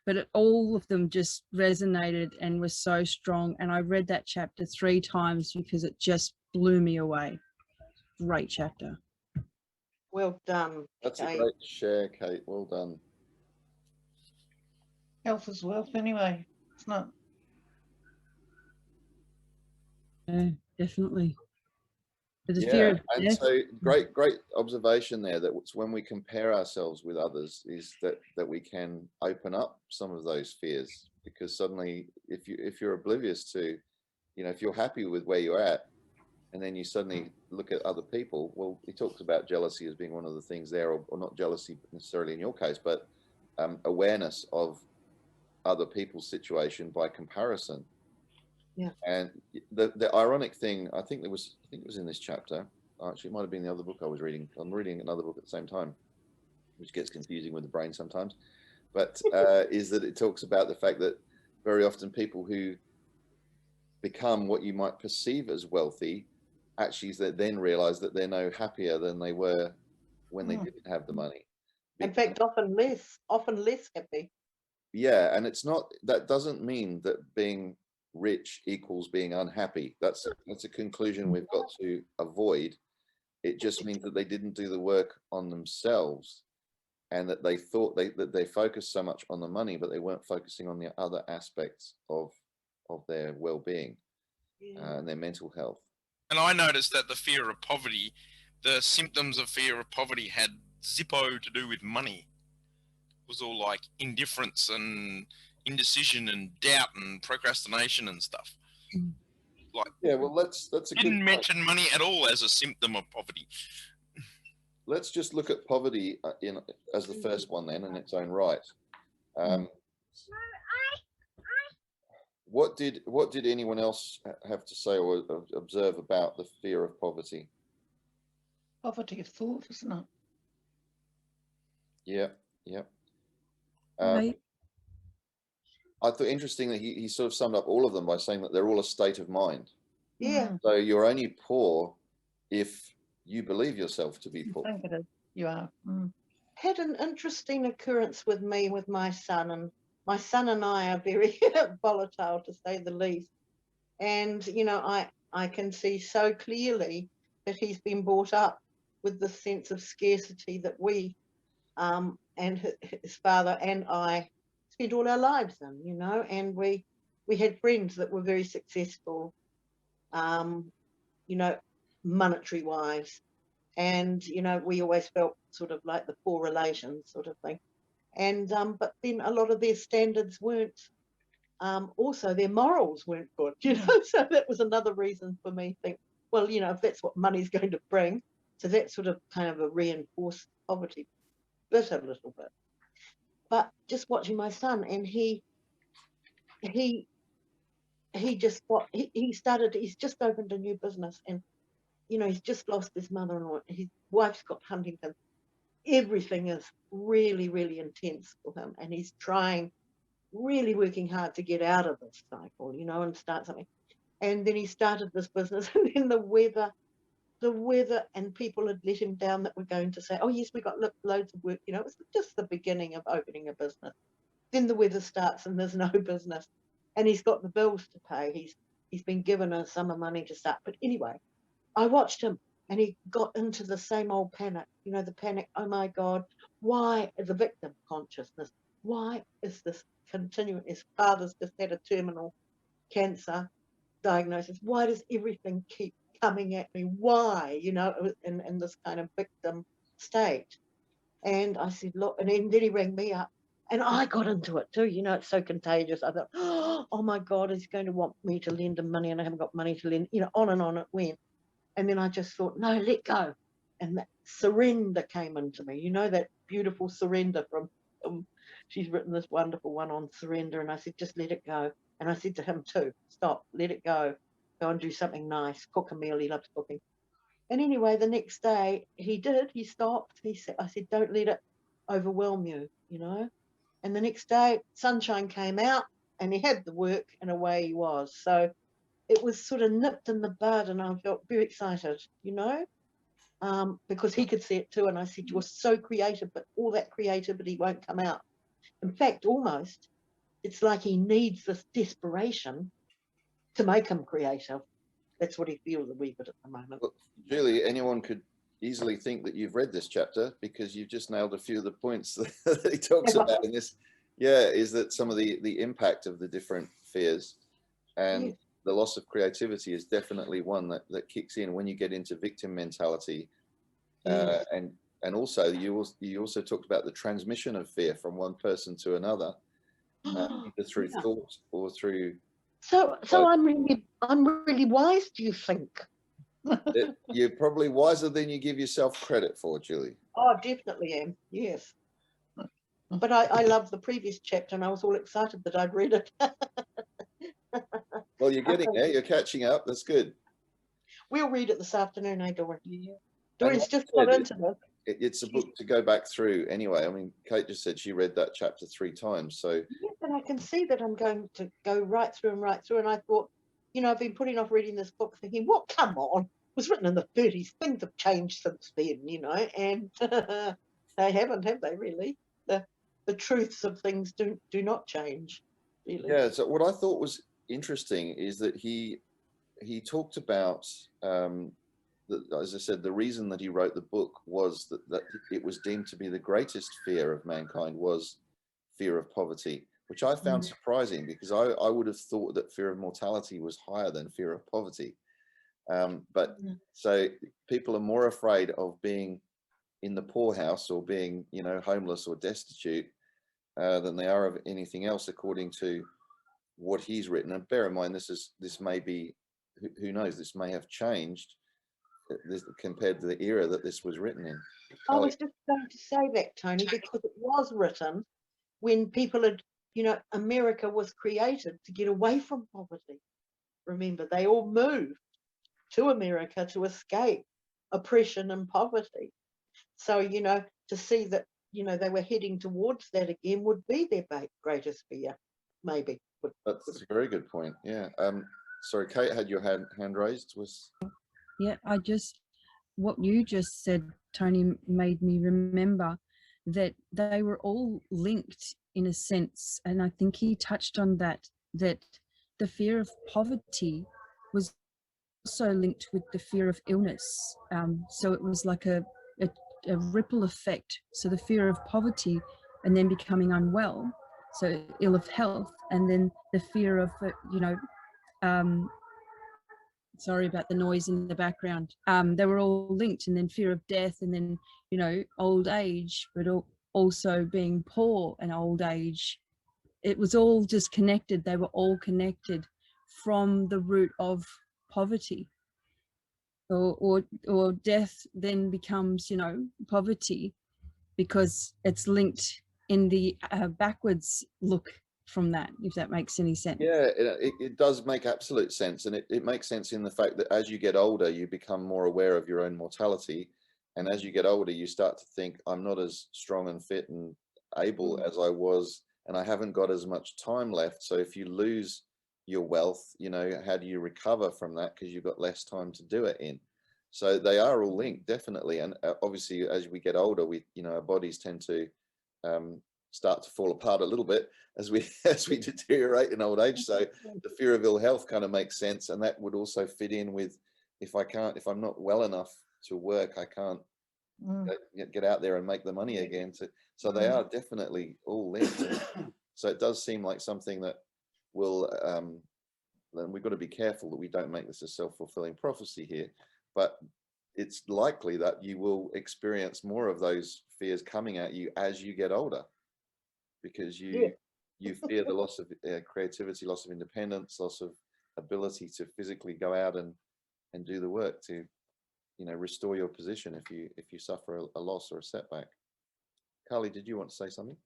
[SPEAKER 6] But all of them just resonated and were so strong. And I read that chapter 3 times because it just blew me away. Great chapter.
[SPEAKER 9] Well done.
[SPEAKER 1] That's a
[SPEAKER 9] Kate.
[SPEAKER 1] great share, Kate. Well done.
[SPEAKER 9] Health is wealth anyway. It's not.
[SPEAKER 6] Yeah, definitely. But the
[SPEAKER 1] Yeah,
[SPEAKER 6] fear of
[SPEAKER 1] and
[SPEAKER 6] death.
[SPEAKER 1] so great observation there, that it's when we compare ourselves with others is that we can open up some of those fears, because suddenly if you're oblivious to, you know, if you're happy with where you're at, and then you suddenly look at other people, well, he talks about jealousy as being one of the things there, or not jealousy necessarily in your case, but awareness of other people's situation by comparison.
[SPEAKER 7] Yeah.
[SPEAKER 1] And the ironic thing, I think it was in this chapter. Actually, it might have been the other book I was reading. I'm reading another book at the same time, which gets confusing with the brain sometimes. But is that it talks about the fact that very often people who become what you might perceive as wealthy, actually then realize that they're no happier than they were when they didn't have the money.
[SPEAKER 7] In fact, often less happy.
[SPEAKER 1] Yeah, and it's not, that doesn't mean that being rich equals being unhappy. That's a conclusion we've got to avoid. It just means that they didn't do the work on themselves, and that they thought that they focused so much on the money, but they weren't focusing on the other aspects of their well-being and their mental health.
[SPEAKER 3] And I noticed that the fear of poverty, the symptoms of fear of poverty had zippo to do with money. It was all like indifference and indecision and doubt and procrastination and stuff. Like,
[SPEAKER 1] yeah, well, that's a
[SPEAKER 3] didn't
[SPEAKER 1] good
[SPEAKER 3] mention money at all as a symptom of poverty.
[SPEAKER 1] Let's just look at poverty as the first one then in its own right. What did anyone else have to say or observe about the fear of poverty?
[SPEAKER 9] Poverty of thought, isn't it?
[SPEAKER 1] Yeah, yeah.
[SPEAKER 6] Right.
[SPEAKER 1] I thought interesting that he sort of summed up all of them by saying that they're all a state of mind.
[SPEAKER 7] Yeah.
[SPEAKER 1] So you're only poor if you believe yourself to be
[SPEAKER 9] You
[SPEAKER 1] poor.
[SPEAKER 9] think it is. You are.
[SPEAKER 7] Had an interesting occurrence with me with my son, and my son and I are very volatile, to say the least. And you know, I can see so clearly that he's been brought up with the sense of scarcity that we and his father and I spent all our lives in, you know. And we had friends that were very successful, you know, monetary wise, and you know, we always felt sort of like the poor relations sort of thing. And but then a lot of their standards weren't, also their morals weren't good, you know. So that was another reason for me to think, well, you know, if that's what money's going to bring, so that sort of kind of a reinforced poverty bit a little bit. But just watching my son, and he just he's just opened a new business, and you know, he's just lost his mother-in-law, his wife's got Huntington. Everything is really, really intense for him, and he's really working hard to get out of this cycle, you know, and start something. And then he started this business, and then the weather, and people had let him down that were going to say, oh yes, we got loads of work, you know. It was just the beginning of opening a business. Then the weather starts and there's no business, and he's got the bills to pay. He's been given a sum of money to start. But anyway, I watched him, and he got into the same old panic, you know, the panic, oh my God, why, the victim consciousness, why is this continuing? His father's just had a terminal cancer diagnosis. Why does everything keep coming at me? Why, you know, in this kind of victim state? And I said, look, and then he rang me up, and I got into it too. You know, it's so contagious. I thought, oh my God, he's going to want me to lend him money, and I haven't got money to lend, you know, on and on it went. And then I just thought, no, let go. And that surrender came into me, you know, that beautiful surrender from she's written this wonderful one on surrender. And I said, just let it go. And I said to him too, stop, let it go and do something nice, cook a meal, he loves cooking. And anyway, the next day he stopped. I said, don't let it overwhelm you, you know. And the next day, sunshine came out, and he had the work, and away he was. So it was sort of nipped in the bud, and I felt very excited, you know. because he could see it too. And I said, you're so creative, but all that creativity won't come out. In fact, almost, it's like he needs this desperation to make him creative. That's what he feels a wee bit at the moment.
[SPEAKER 1] Well, Julie, anyone could easily think that you've read this chapter, because you've just nailed a few of the points that he talks about in this. Yeah, is that some of the impact of the different fears, and the loss of creativity is definitely one that kicks in when you get into victim mentality. And also you also talked about the transmission of fear from one person to another, either through thought or through.
[SPEAKER 7] So I'm really wise, do you think?
[SPEAKER 1] You're probably wiser than you give yourself credit for, Julie.
[SPEAKER 7] Oh, definitely am. Yes. But I love the previous chapter, and I was all excited that I'd read it.
[SPEAKER 1] Well, you're getting there. You're catching up. That's good.
[SPEAKER 7] We'll read it this afternoon, eh, Doreen?
[SPEAKER 1] And
[SPEAKER 7] Doreen's
[SPEAKER 1] like
[SPEAKER 7] just
[SPEAKER 1] I said,
[SPEAKER 7] got into this.
[SPEAKER 1] It's a book to go back through anyway. I mean, Kate just said she read that chapter 3 times. So
[SPEAKER 7] Yes, and I can see that I'm going to go right through and right through. And I thought, I've been putting off reading this book thinking, what, come on. It was written in the 30s. Things have changed since then, and they haven't, have they, really? The truths of things do not change, really.
[SPEAKER 1] yeah, so what I thought was interesting is that he talked about, as I said, the reason that he wrote the book was that it was deemed to be the greatest fear of mankind was fear of poverty, which I found surprising, because I would have thought that fear of mortality was higher than fear of poverty. But so people are more afraid of being in the poorhouse or being, homeless or destitute than they are of anything else, according to what he's written. And bear in mind, this may be, who knows, this may have changed compared to the era that this was written in.
[SPEAKER 7] I was just going to say that, Tony, because it was written when people had, America was created to get away from poverty. Remember, they all moved to America to escape oppression and poverty. So, to see that, they were heading towards that again would be their greatest fear, maybe.
[SPEAKER 1] That's a very good point. Yeah. Sorry, Kate had your hand raised.
[SPEAKER 6] Yeah, what you just said, Tony, made me remember that they were all linked in a sense. And I think he touched on that the fear of poverty was also linked with the fear of illness. So it was like a ripple effect. So the fear of poverty and then becoming unwell, so ill of health, and then the fear of, sorry about the noise in the background. They were all linked, and then fear of death, and then, old age, but also being poor and old age. It was all just connected. They were all connected from the root of poverty. Or death then becomes, poverty, because it's linked in the backwards look from that, if that makes any sense.
[SPEAKER 1] Yeah, it does make absolute sense. And it makes sense in the fact that as you get older, you become more aware of your own mortality. And as you get older, you start to think, I'm not as strong and fit and able as I was, and I haven't got as much time left. So if you lose your wealth, how do you recover from that? Because you've got less time to do it in. So they are all linked, definitely. And obviously, as we get older, our bodies tend to start to fall apart a little bit as we deteriorate in old age. So the fear of ill health kind of makes sense, and that would also fit in with if I'm not well enough to work, I can't get out there and make the money again. So they are definitely all linked. So it does seem like something that will. Then we've got to be careful that we don't make this a self-fulfilling prophecy here. But it's likely that you will experience more of those fears coming at you as you get older, because you fear the loss of creativity, loss of independence, loss of ability to physically go out and do the work to, restore your position if you suffer a loss or a setback. Carly, did you want to say something?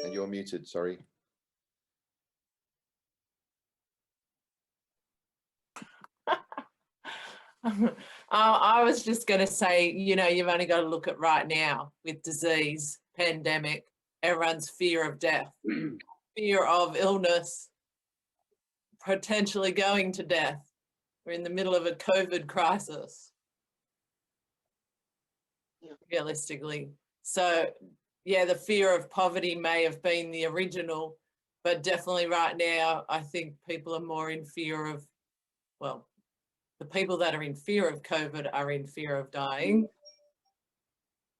[SPEAKER 1] And you're muted, sorry.
[SPEAKER 8] I was just going to say, you've only got to look at right now with disease, pandemic, everyone's fear of death, fear of illness, potentially going to death. We're in the middle of a COVID crisis.
[SPEAKER 7] Yeah.
[SPEAKER 8] Realistically. So yeah, the fear of poverty may have been the original, but definitely right now, I think people are more in fear of, well, the people that are in fear of COVID are in fear of dying.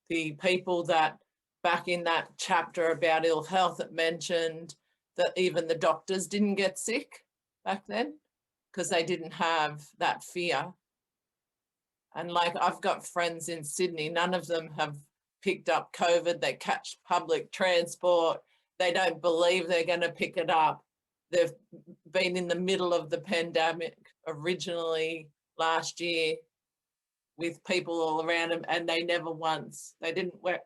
[SPEAKER 8] The people that back in that chapter about ill health, it mentioned that even the doctors didn't get sick back then because they didn't have that fear. And like, I've got friends in Sydney, none of them have picked up COVID. They catch public transport. They don't believe they're going to pick it up. They've been in the middle of the pandemic originally last year with people all around them, and they never once, they didn't wear,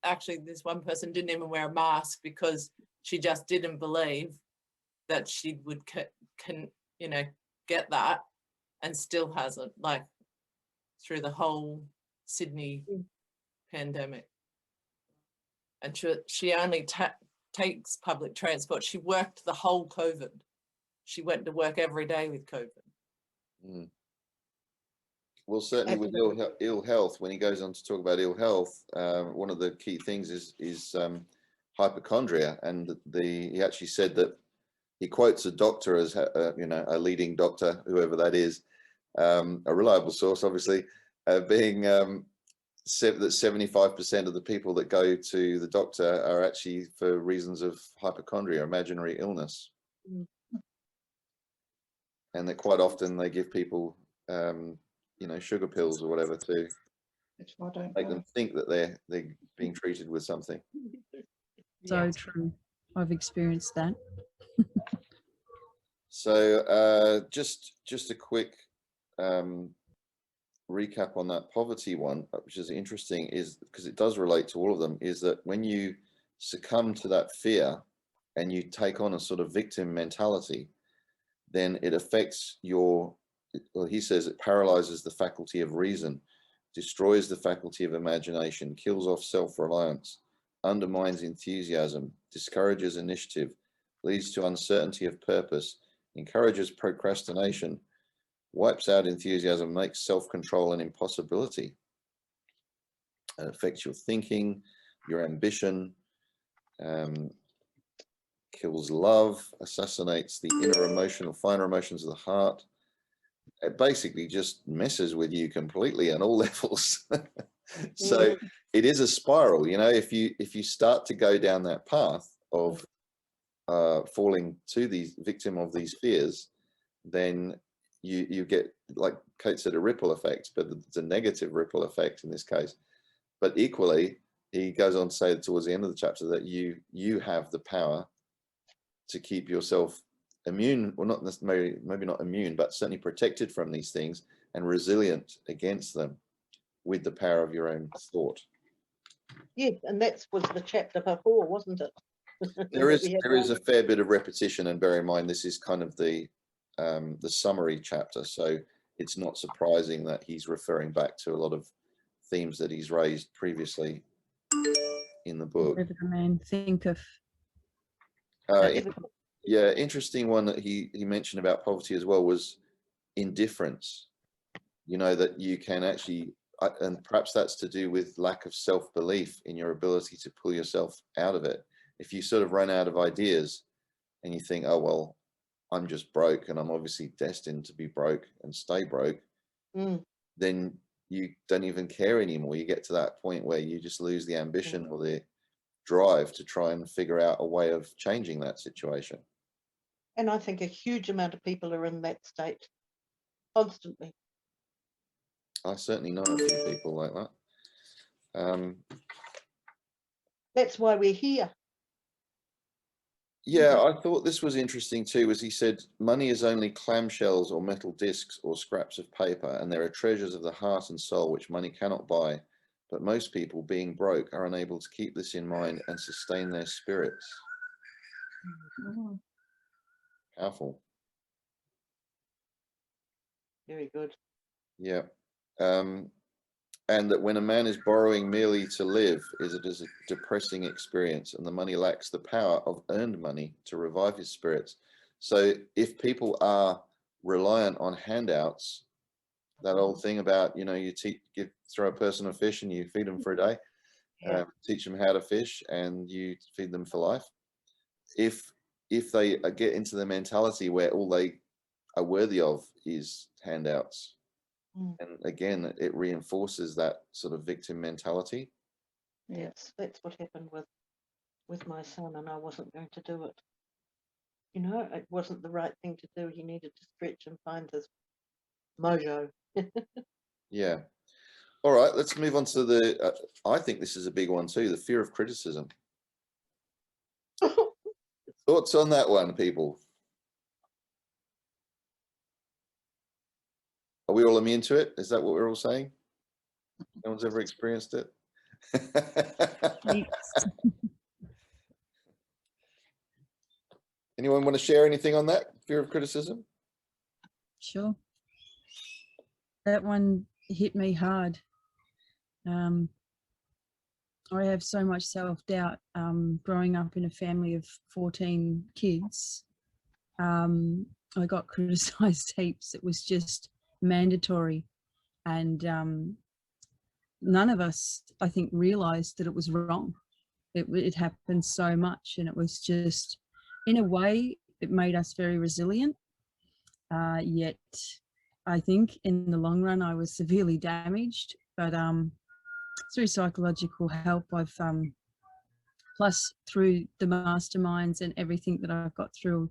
[SPEAKER 8] actually this one person didn't even wear a mask because she just didn't believe that she would you know, get that, and still hasn't, like through the whole Sydney pandemic. And she only takes public transport. She worked the whole COVID. She went to work every day with COVID.
[SPEAKER 1] Mm. Well, certainly with ill health, when he goes on to talk about ill health, one of the key things is hypochondria, and he actually said that he quotes a doctor as you know, a leading doctor, whoever that is, a reliable source, obviously, being that 75% of the people that go to the doctor are actually for reasons of hypochondria, imaginary illness, and that quite often they give people you know, sugar pills or whatever to make them think that they're being treated with something.
[SPEAKER 6] So true. I've experienced that.
[SPEAKER 1] So just a quick recap on that poverty one, which is interesting, is because it does relate to all of them, is that when you succumb to that fear and you take on a sort of victim mentality, then it affects your, well, he says it paralyzes the faculty of reason, destroys the faculty of imagination, kills off self-reliance, undermines enthusiasm, discourages initiative, leads to uncertainty of purpose, encourages procrastination, wipes out enthusiasm, makes self-control an impossibility. It affects your thinking, your ambition, kills love, assassinates the finer emotions of the heart. It basically just messes with you completely on all levels. So it is a spiral, you know. If you start to go down that path of falling to the victim of these fears, then you get, like Kate said, a ripple effect, but it's a negative ripple effect in this case. But equally, he goes on to say towards the end of the chapter that you have the power to keep yourself immune, or not necessarily, maybe not immune, but certainly protected from these things and resilient against them with the power of your own thought.
[SPEAKER 7] Yeah, and that was the chapter before, wasn't it?
[SPEAKER 1] There is a fair bit of repetition, and bear in mind this is kind of the summary chapter, so it's not surprising that he's referring back to a lot of themes that he's raised previously in the book.
[SPEAKER 6] Whatever the man think of.
[SPEAKER 1] Yeah, interesting one that he mentioned about poverty as well was indifference. You know, that you can actually, and perhaps that's to do with lack of self-belief in your ability to pull yourself out of it. If you sort of run out of ideas and you think, oh, well, I'm just broke and I'm obviously destined to be broke and stay broke, then you don't even care anymore. You get to that point where you just lose the ambition or the drive to try and figure out a way of changing that situation.
[SPEAKER 7] And I think a huge amount of people are in that state constantly.
[SPEAKER 1] I certainly know a few people like that.
[SPEAKER 7] That's why we're here.
[SPEAKER 1] Yeah, I thought this was interesting too, as he said, money is only clamshells or metal discs or scraps of paper, and there are treasures of the heart and soul which money cannot buy. But most people, being broke, are unable to keep this in mind and sustain their spirits. Powerful.
[SPEAKER 7] Very good.
[SPEAKER 1] Yeah. And that when a man is borrowing merely to live, it is a depressing experience, and the money lacks the power of earned money to revive his spirits. So if people are reliant on handouts, that old thing about, you know, you throw a person a fish and you feed them for a day, teach them how to fish and you feed them for life. If they get into the mentality where all they are worthy of is handouts, and again, it reinforces that sort of victim mentality.
[SPEAKER 7] Yes, that's what happened with my son, and I wasn't going to do it. You know, it wasn't the right thing to do. He needed to stretch and find his mojo.
[SPEAKER 1] Yeah. All right, let's move on to the, I think this is a big one too, the fear of criticism. Thoughts on that one, people? Are we all immune to it? Is that what we're all saying? No one's ever experienced it? Anyone want to share anything on that, fear of criticism?
[SPEAKER 6] Sure. That one hit me hard. I have so much self-doubt growing up in a family of 14 kids. I got criticized heaps. It was just mandatory. And none of us, I think, realized that it was wrong. It happened so much, and it was just, in a way, it made us very resilient. Yet I think in the long run, I was severely damaged, but through psychological help, I've plus through the masterminds and everything that I've got through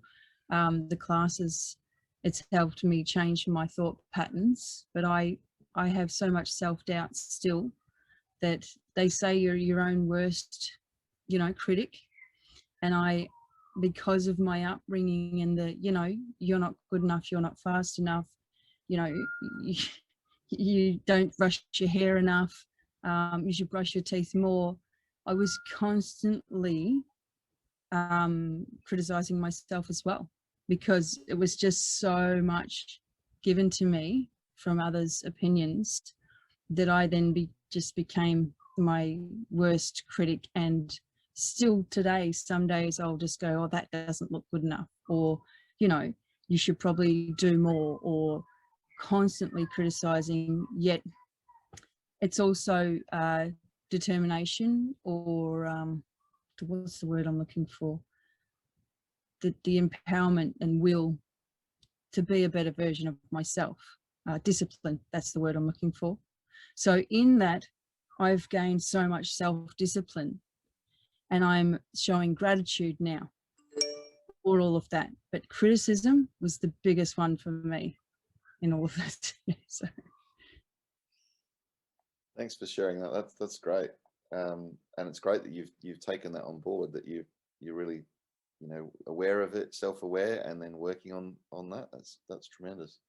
[SPEAKER 6] the classes, it's helped me change my thought patterns. But I have so much self-doubt still, that they say you're your own worst, you know, critic. And because of my upbringing and the, you know, you're not good enough, you're not fast enough, you know, you don't brush your hair enough, you should brush your teeth more. I was constantly criticizing myself as well, because it was just so much given to me from others' opinions that I then just became my worst critic. And still today, some days I'll just go, oh, that doesn't look good enough, or, you know, you should probably do more, or constantly criticizing. Yet it's also determination, or what's the word I'm looking for? The empowerment and will to be a better version of myself. Discipline, that's the word I'm looking for. So in that, I've gained so much self-discipline, and I'm showing gratitude now for all of that. But criticism was the biggest one for me in all of that. So.
[SPEAKER 1] Thanks for sharing that. That's great, and it's great that you've taken that on board. That you're really, you know, aware of it, self-aware, and then working on that. That's tremendous.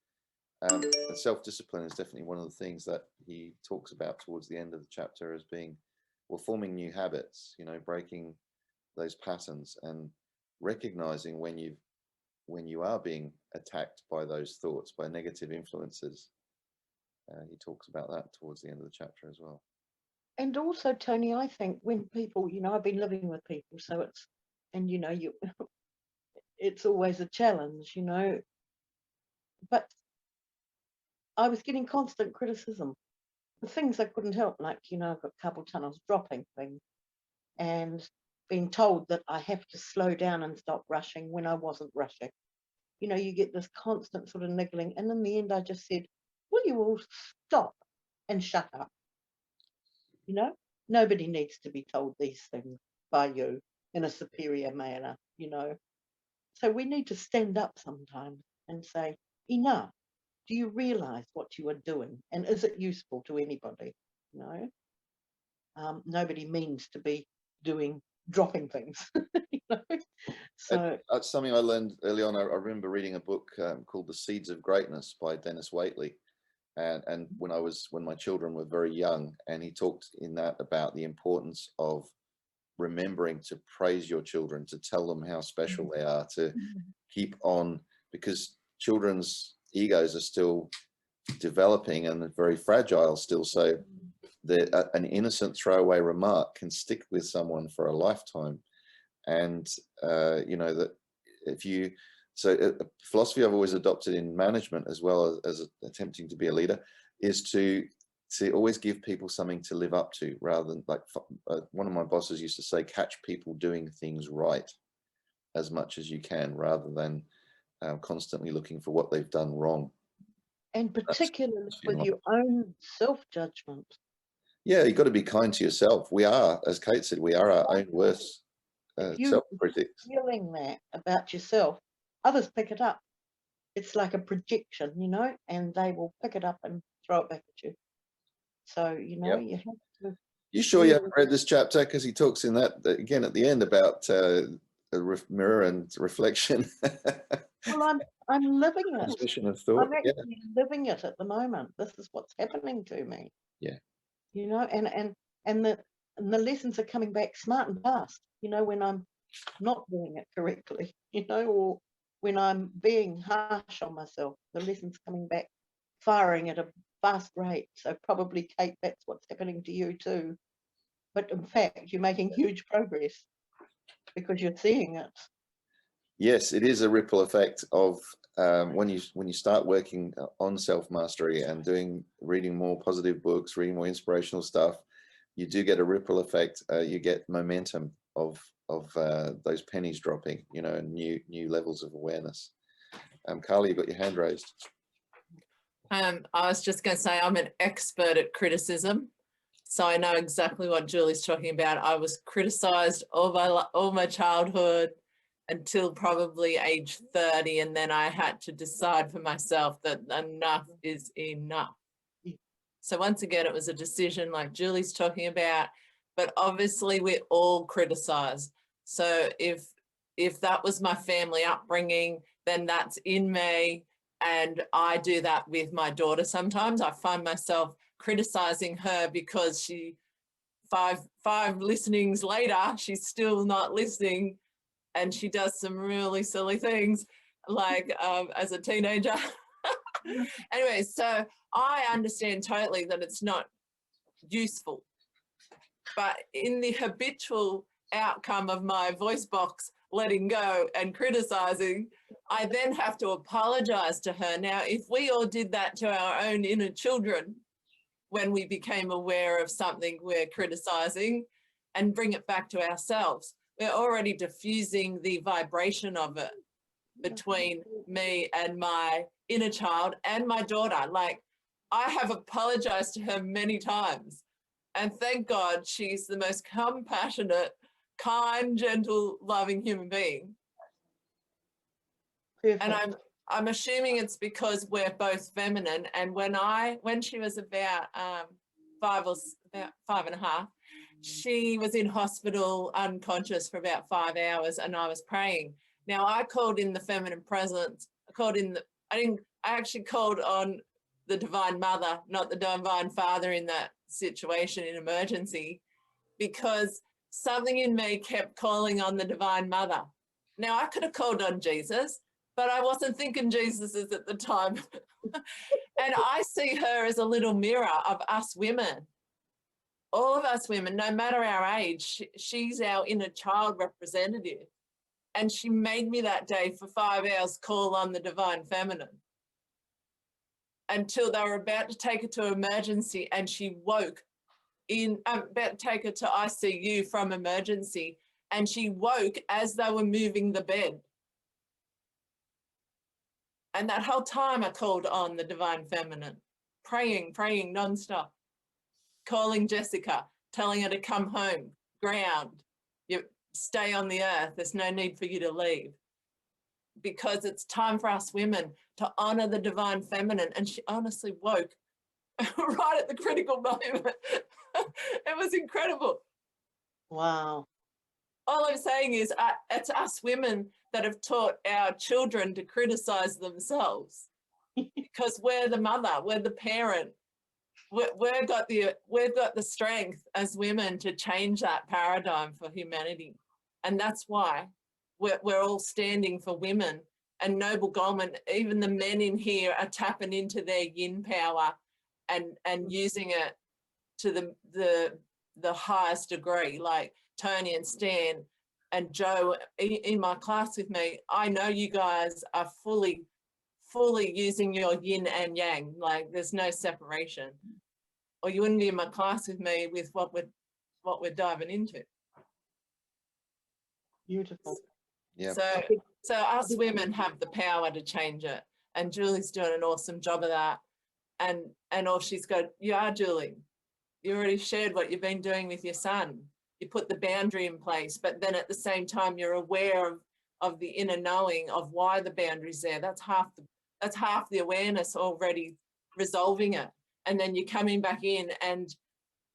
[SPEAKER 1] And self-discipline is definitely one of the things that he talks about towards the end of the chapter as being, well, forming new habits. You know, breaking those patterns and recognizing when you are being attacked by those thoughts, by negative influences. He talks about that towards the end of the chapter as well.
[SPEAKER 7] And also, Tony, I think when people, you know, I've been living with people, so it's, and you know, it's always a challenge, you know, but I was getting constant criticism. The things I couldn't help, like, you know, I've got carpal tunnels, dropping things, and being told that I have to slow down and stop rushing when I wasn't rushing. You know, you get this constant sort of niggling. And in the end, I just said, will you all stop and shut up? You know, nobody needs to be told these things by you in a superior manner, you know. So we need to stand up sometimes and say, enough. Do you realize what you are doing? And is it useful to anybody? You know, nobody means to be dropping things. You know? So
[SPEAKER 1] that's something I learned early on. I remember reading a book called The Seeds of Greatness by Dennis Waitley. And when my children were very young, and he talked in that about the importance of remembering to praise your children, to tell them how special they are, to keep on, because children's egos are still developing and very fragile still. So an innocent throwaway remark can stick with someone for a lifetime. And you know, that if you So a philosophy I've always adopted in management, as well as attempting to be a leader, is to always give people something to live up to, rather than, like, one of my bosses used to say, catch people doing things right as much as you can, rather than constantly looking for what they've done wrong.
[SPEAKER 7] And particularly with your own self-judgment.
[SPEAKER 1] Yeah, you've got to be kind to yourself. We are, as Kate said, we are our own worst self-critics.
[SPEAKER 7] Feeling that about yourself, others pick it up. It's like a projection, you know, and they will pick it up and throw it back at you. So, you know, you have to.
[SPEAKER 1] You sure you haven't read this chapter? Because he talks in that again at the end about mirror and reflection.
[SPEAKER 7] Well, I'm living it.
[SPEAKER 1] Transmission of thought.
[SPEAKER 7] I'm actually living it at the moment. This is what's happening to me.
[SPEAKER 1] Yeah.
[SPEAKER 7] You know, and the lessons are coming back smart and fast. You know, when I'm not doing it correctly, you know, or when I'm being harsh on myself, the lessons coming back, firing at a fast rate. So probably, Kate, that's what's happening to you too. But in fact, you're making huge progress because you're seeing it.
[SPEAKER 1] Yes, it is a ripple effect of when you start working on self-mastery and reading more positive books, reading more inspirational stuff, you do get a ripple effect. You get momentum of those pennies dropping, you know, and new levels of awareness. Carly, you got your hand raised.
[SPEAKER 8] I was just going to say I'm an expert at criticism, so I know exactly what Julie's talking about. I was criticized all my childhood until probably age 30, and then I had to decide for myself that enough is enough. So once again, it was a decision like Julie's talking about, but obviously we're all criticized. So if that was my family upbringing, then that's in me, and I do that with my daughter sometimes. I find myself criticizing her because she, five listenings later, she's still not listening, and she does some really silly things, like as a teenager. Anyway, so I understand totally that it's not useful, but in the habitual outcome of my voice box letting go and criticizing, I then have to apologize to her. Now, if we all did that to our own inner children when we became aware of something we're criticizing and bring it back to ourselves, we're already diffusing the vibration of it between me and my inner child and my daughter. Like, I have apologized to her many times, and thank God she's the most compassionate, kind, gentle, loving human being. Perfect. And I'm assuming it's because we're both feminine. And when she was about 5.5, she was in hospital unconscious for about 5 hours, and I was praying. Now, I called in the feminine presence. I actually called on the Divine Mother, not the Divine Father in that situation, in emergency, because something in me kept calling on the Divine Mother. Now, I could have called on Jesus, but I wasn't thinking Jesus at the time. And I see her as a little mirror of us women. All of us women, no matter our age, she's our inner child representative. And she made me that day for 5 hours call on the Divine Feminine until they were about to take her to emergency, and she woke about to take her to ICU from emergency, and she woke as they were moving the bed. And that whole time I called on the Divine Feminine, praying nonstop, calling Jessica, telling her to come home, ground, you stay on the earth, there's no need for you to leave. Because it's time for us women to honor the Divine Feminine. And she honestly woke right at the critical moment. It was incredible.
[SPEAKER 7] Wow.
[SPEAKER 8] All I'm saying is it's us women that have taught our children to criticize themselves, because we're the mother, we're the parent. We've got the strength as women to change that paradigm for humanity. And that's why we're all standing for women. And Noble Goldman, even the men in here are tapping into their yin power and using it to the highest degree. Like Tony and Stan and Joe in my class with me, I know you guys are fully using your yin and yang, like there's no separation, or you wouldn't be in my class with me with what we're diving into.
[SPEAKER 9] Beautiful.
[SPEAKER 1] Yeah.
[SPEAKER 8] So us women have the power to change it, and Julie's doing an awesome job of that. And all she's got, you are, Julie, you already shared what you've been doing with your son. You put the boundary in place, but then at the same time, you're aware of the inner knowing of why the boundary's there. That's half the awareness already, resolving it. And then you're coming back in and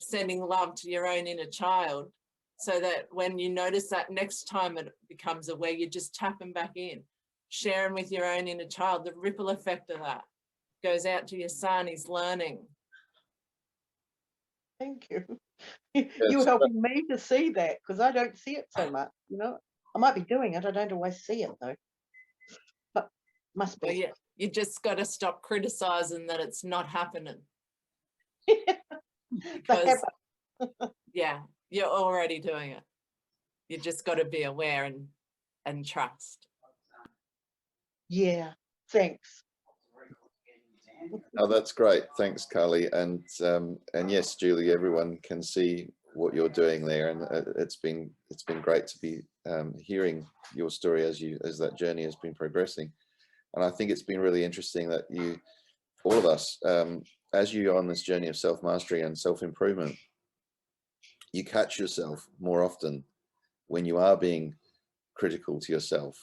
[SPEAKER 8] sending love to your own inner child, so that when you notice that next time it becomes aware, you're just tapping back in, sharing with your own inner child. The ripple effect of that goes out to your son. He's learning.
[SPEAKER 9] Thank you. You're helping me to see that, because I don't see it so much. You know, I might be doing it. I don't always see it though. But must be.
[SPEAKER 8] Well, yeah, you just got to stop criticizing that it's not happening. Because yeah, you're already doing it. You just got to be aware and trust.
[SPEAKER 9] Yeah, thanks.
[SPEAKER 1] Oh, that's great. Thanks, Carly. And yes, Julie, everyone can see what you're doing there, and it's been great to be hearing your story as that journey has been progressing. And I think it's been really interesting that all of us, as you're on this journey of self-mastery and self-improvement, you catch yourself more often when you are being critical to yourself.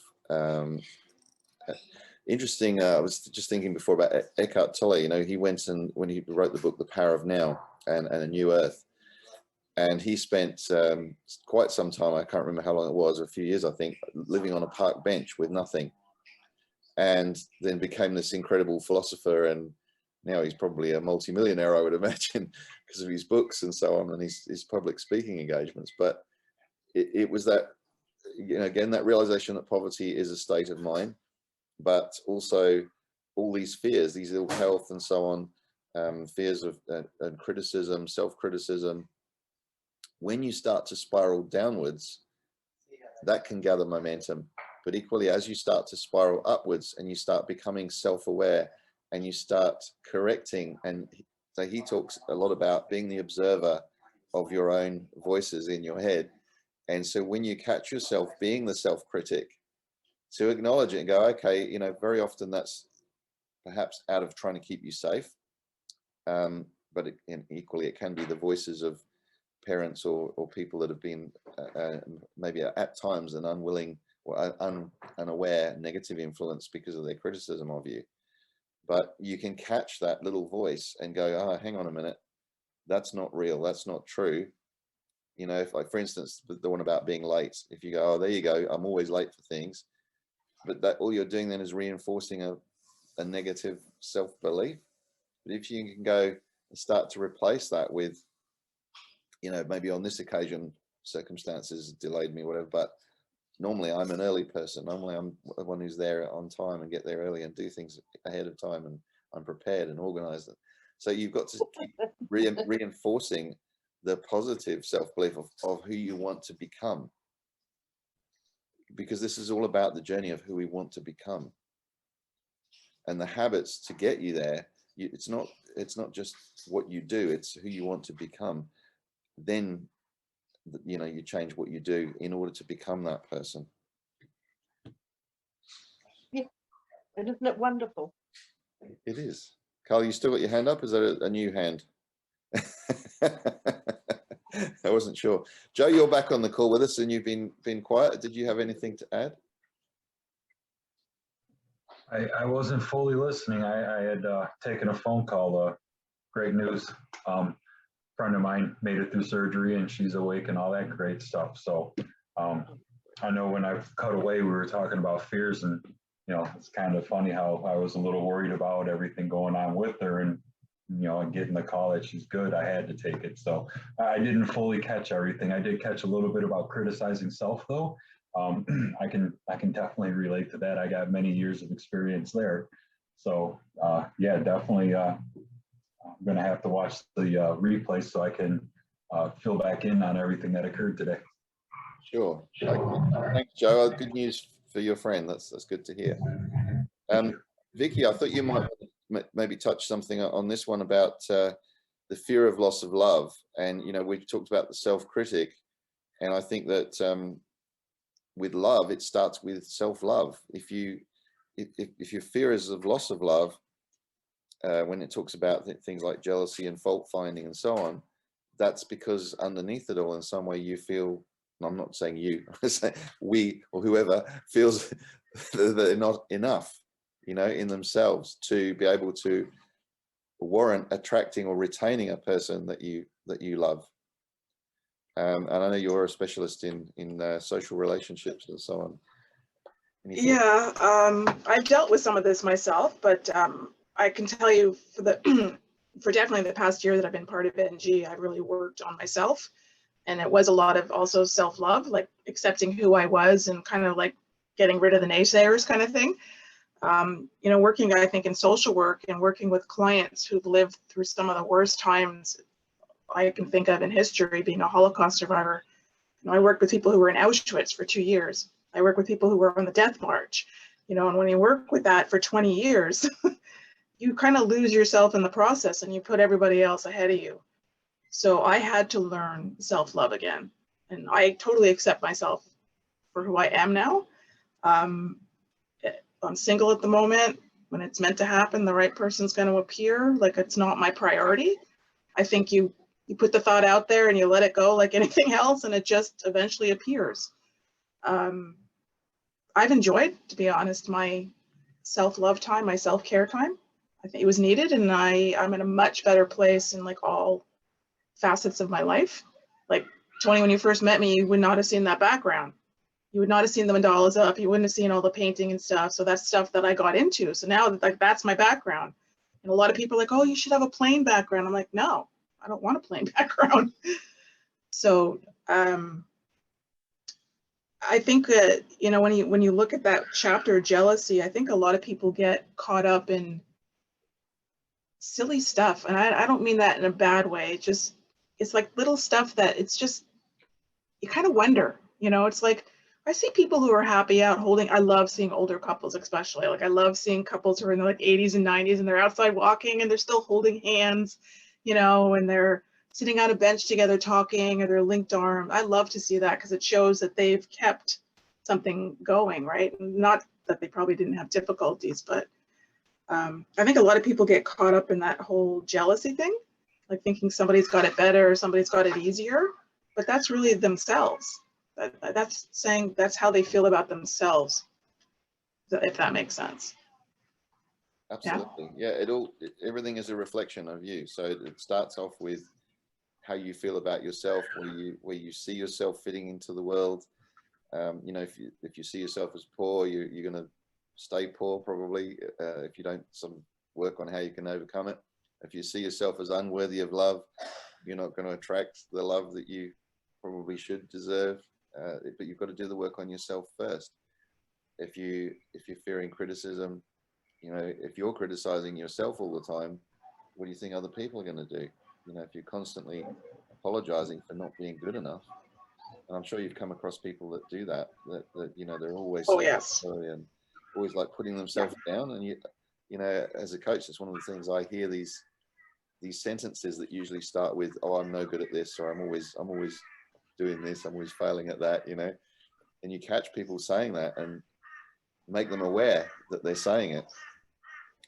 [SPEAKER 1] Interesting. I was just thinking before about Eckhart Tolle. You know, he went and when he wrote the book The Power of Now and A New Earth, and he spent quite some time, I can't remember how long it was, a few years I think, living on a park bench with nothing, and then became this incredible philosopher. And now he's probably a multimillionaire, I would imagine, because of his books and so on, and his public speaking engagements. But it was that, you know, again, that realization that poverty is a state of mind, but also all these fears, these ill health and so on, fears of and criticism, self-criticism. When you start to spiral downwards, that can gather momentum. But equally, as you start to spiral upwards and you start becoming self-aware and you start correcting, and so he talks a lot about being the observer of your own voices in your head. And so when you catch yourself being the self-critic, to acknowledge it and go, okay, you know, very often that's perhaps out of trying to keep you safe. But equally, it can be the voices of parents or people that have been maybe at times an unwilling or unaware negative influence because of their criticism of you. But you can catch that little voice and go, oh, hang on a minute, that's not real, that's not true. You know, if, like, for instance, the one about being late, if you go, oh, there you go, I'm always late for things, but that all you're doing then is reinforcing a negative self-belief. But if you can go and start to replace that with, you know, maybe on this occasion circumstances delayed me, whatever, but normally I'm an early person. Normally I'm the one who's there on time and get there early and do things ahead of time, and I'm prepared and organized. So you've got to keep reinforcing the positive self-belief of who you want to become, because this is all about the journey of who we want to become, and the habits to get you there. It's not just what you do, it's who you want to become. Then, you know, you change what you do in order to become that person.
[SPEAKER 9] Yeah, and isn't it wonderful?
[SPEAKER 1] It is. Carl, you still got your hand up? Is that a new hand? I wasn't sure. Joe, you're back on the call with us and you've been quiet. Did you have anything to add?
[SPEAKER 4] I wasn't fully listening. I had taken a phone call. Great news. Friend of mine made it through surgery and she's awake and all that great stuff. So I know when I cut away, we were talking about fears, and you know, it's kind of funny how I was a little worried about everything going on with her, and you know, getting the call that she's good, I had to take it. So I didn't fully catch everything. I did catch a little bit about criticizing self though. I can definitely relate to that. I got many years of experience there. So yeah, definitely I'm going to have to watch the replay so I can fill back in on everything that occurred today.
[SPEAKER 1] Sure. Okay. Thanks, Joe. Good news for your friend. That's good to hear. Vicky, I thought you might maybe touch something on this one about the fear of loss of love. And, you know, we've talked about the self-critic. And I think that with love, it starts with self-love. If your fear is of loss of love, when it talks about things like jealousy and fault finding and so on, that's because underneath it all, in some way, you feel, I'm not saying you, I'm saying we or whoever feels that they're not enough, you know, in themselves to be able to warrant attracting or retaining a person that you love. And I know you're a specialist in social relationships and so on.
[SPEAKER 2] Yeah, I've dealt with some of this myself, but I can tell you for definitely the past year that I've been part of NG, I've really worked on myself. And it was a lot of also self-love, like accepting who I was and kind of like getting rid of the naysayers kind of thing. You know, working, I think, in social work and working with clients who've lived through some of the worst times I can think of in history, being a Holocaust survivor. You know, I worked with people who were in Auschwitz for 2 years. I work with people who were on the death march, you know, and when you work with that for 20 years, you kind of lose yourself in the process and you put everybody else ahead of you. So I had to learn self-love again. And I totally accept myself for who I am now. I'm single at the moment. When it's meant to happen, the right person's going to appear. Like, it's not my priority. I think you put the thought out there and you let it go like anything else, and it just eventually appears. I've enjoyed, to be honest, my self-love time, my self-care time. I think it was needed, and I'm in a much better place in like all facets of my life. Like, Tony, when you first met me, you would not have seen that background. You would not have seen the mandalas up. You wouldn't have seen all the painting and stuff. So that's stuff that I got into. So now, like, that's my background. And a lot of people are like, oh, you should have a plain background. I'm like, no, I don't want a plain background. So I think that, you know, when you look at that chapter, jealousy, I think a lot of people get caught up in silly stuff. And I don't mean that in a bad way. It's like little stuff that it's just, you kind of wonder, you know, it's like, I see people who are happy out holding, I love seeing older couples, especially. Like, I love seeing couples who are in the like 80s and 90s and they're outside walking and they're still holding hands, you know, and they're sitting on a bench together talking, or they're linked arm. I love to see that because it shows that they've kept something going, right? Not that they probably didn't have difficulties, but I think a lot of people get caught up in that whole jealousy thing, like thinking somebody's got it better or somebody's got it easier, but that's really themselves. That's saying that's how they feel about themselves, if that makes sense.
[SPEAKER 1] Absolutely. Yeah, everything is a reflection of you. So it starts off with how you feel about yourself, where you see yourself fitting into the world. You know, if you see yourself as poor, you're going to stay poor probably if you don't work on how you can overcome it. If you see yourself as unworthy of love, you're not going to attract the love that you probably should deserve. But you've got to do the work on yourself first. If you're fearing criticism, you know, if you're criticizing yourself all the time, what do you think other people are going to do? You know, if you're constantly apologizing for not being good enough, and I'm sure you've come across people that do that you know, they're always sorry and always like putting themselves down. And you know, as a coach, that's one of the things I hear, these sentences that usually start with, oh, I'm no good at this, or I'm always doing this, I'm always failing at that, you know. And you catch people saying that and make them aware that they're saying it,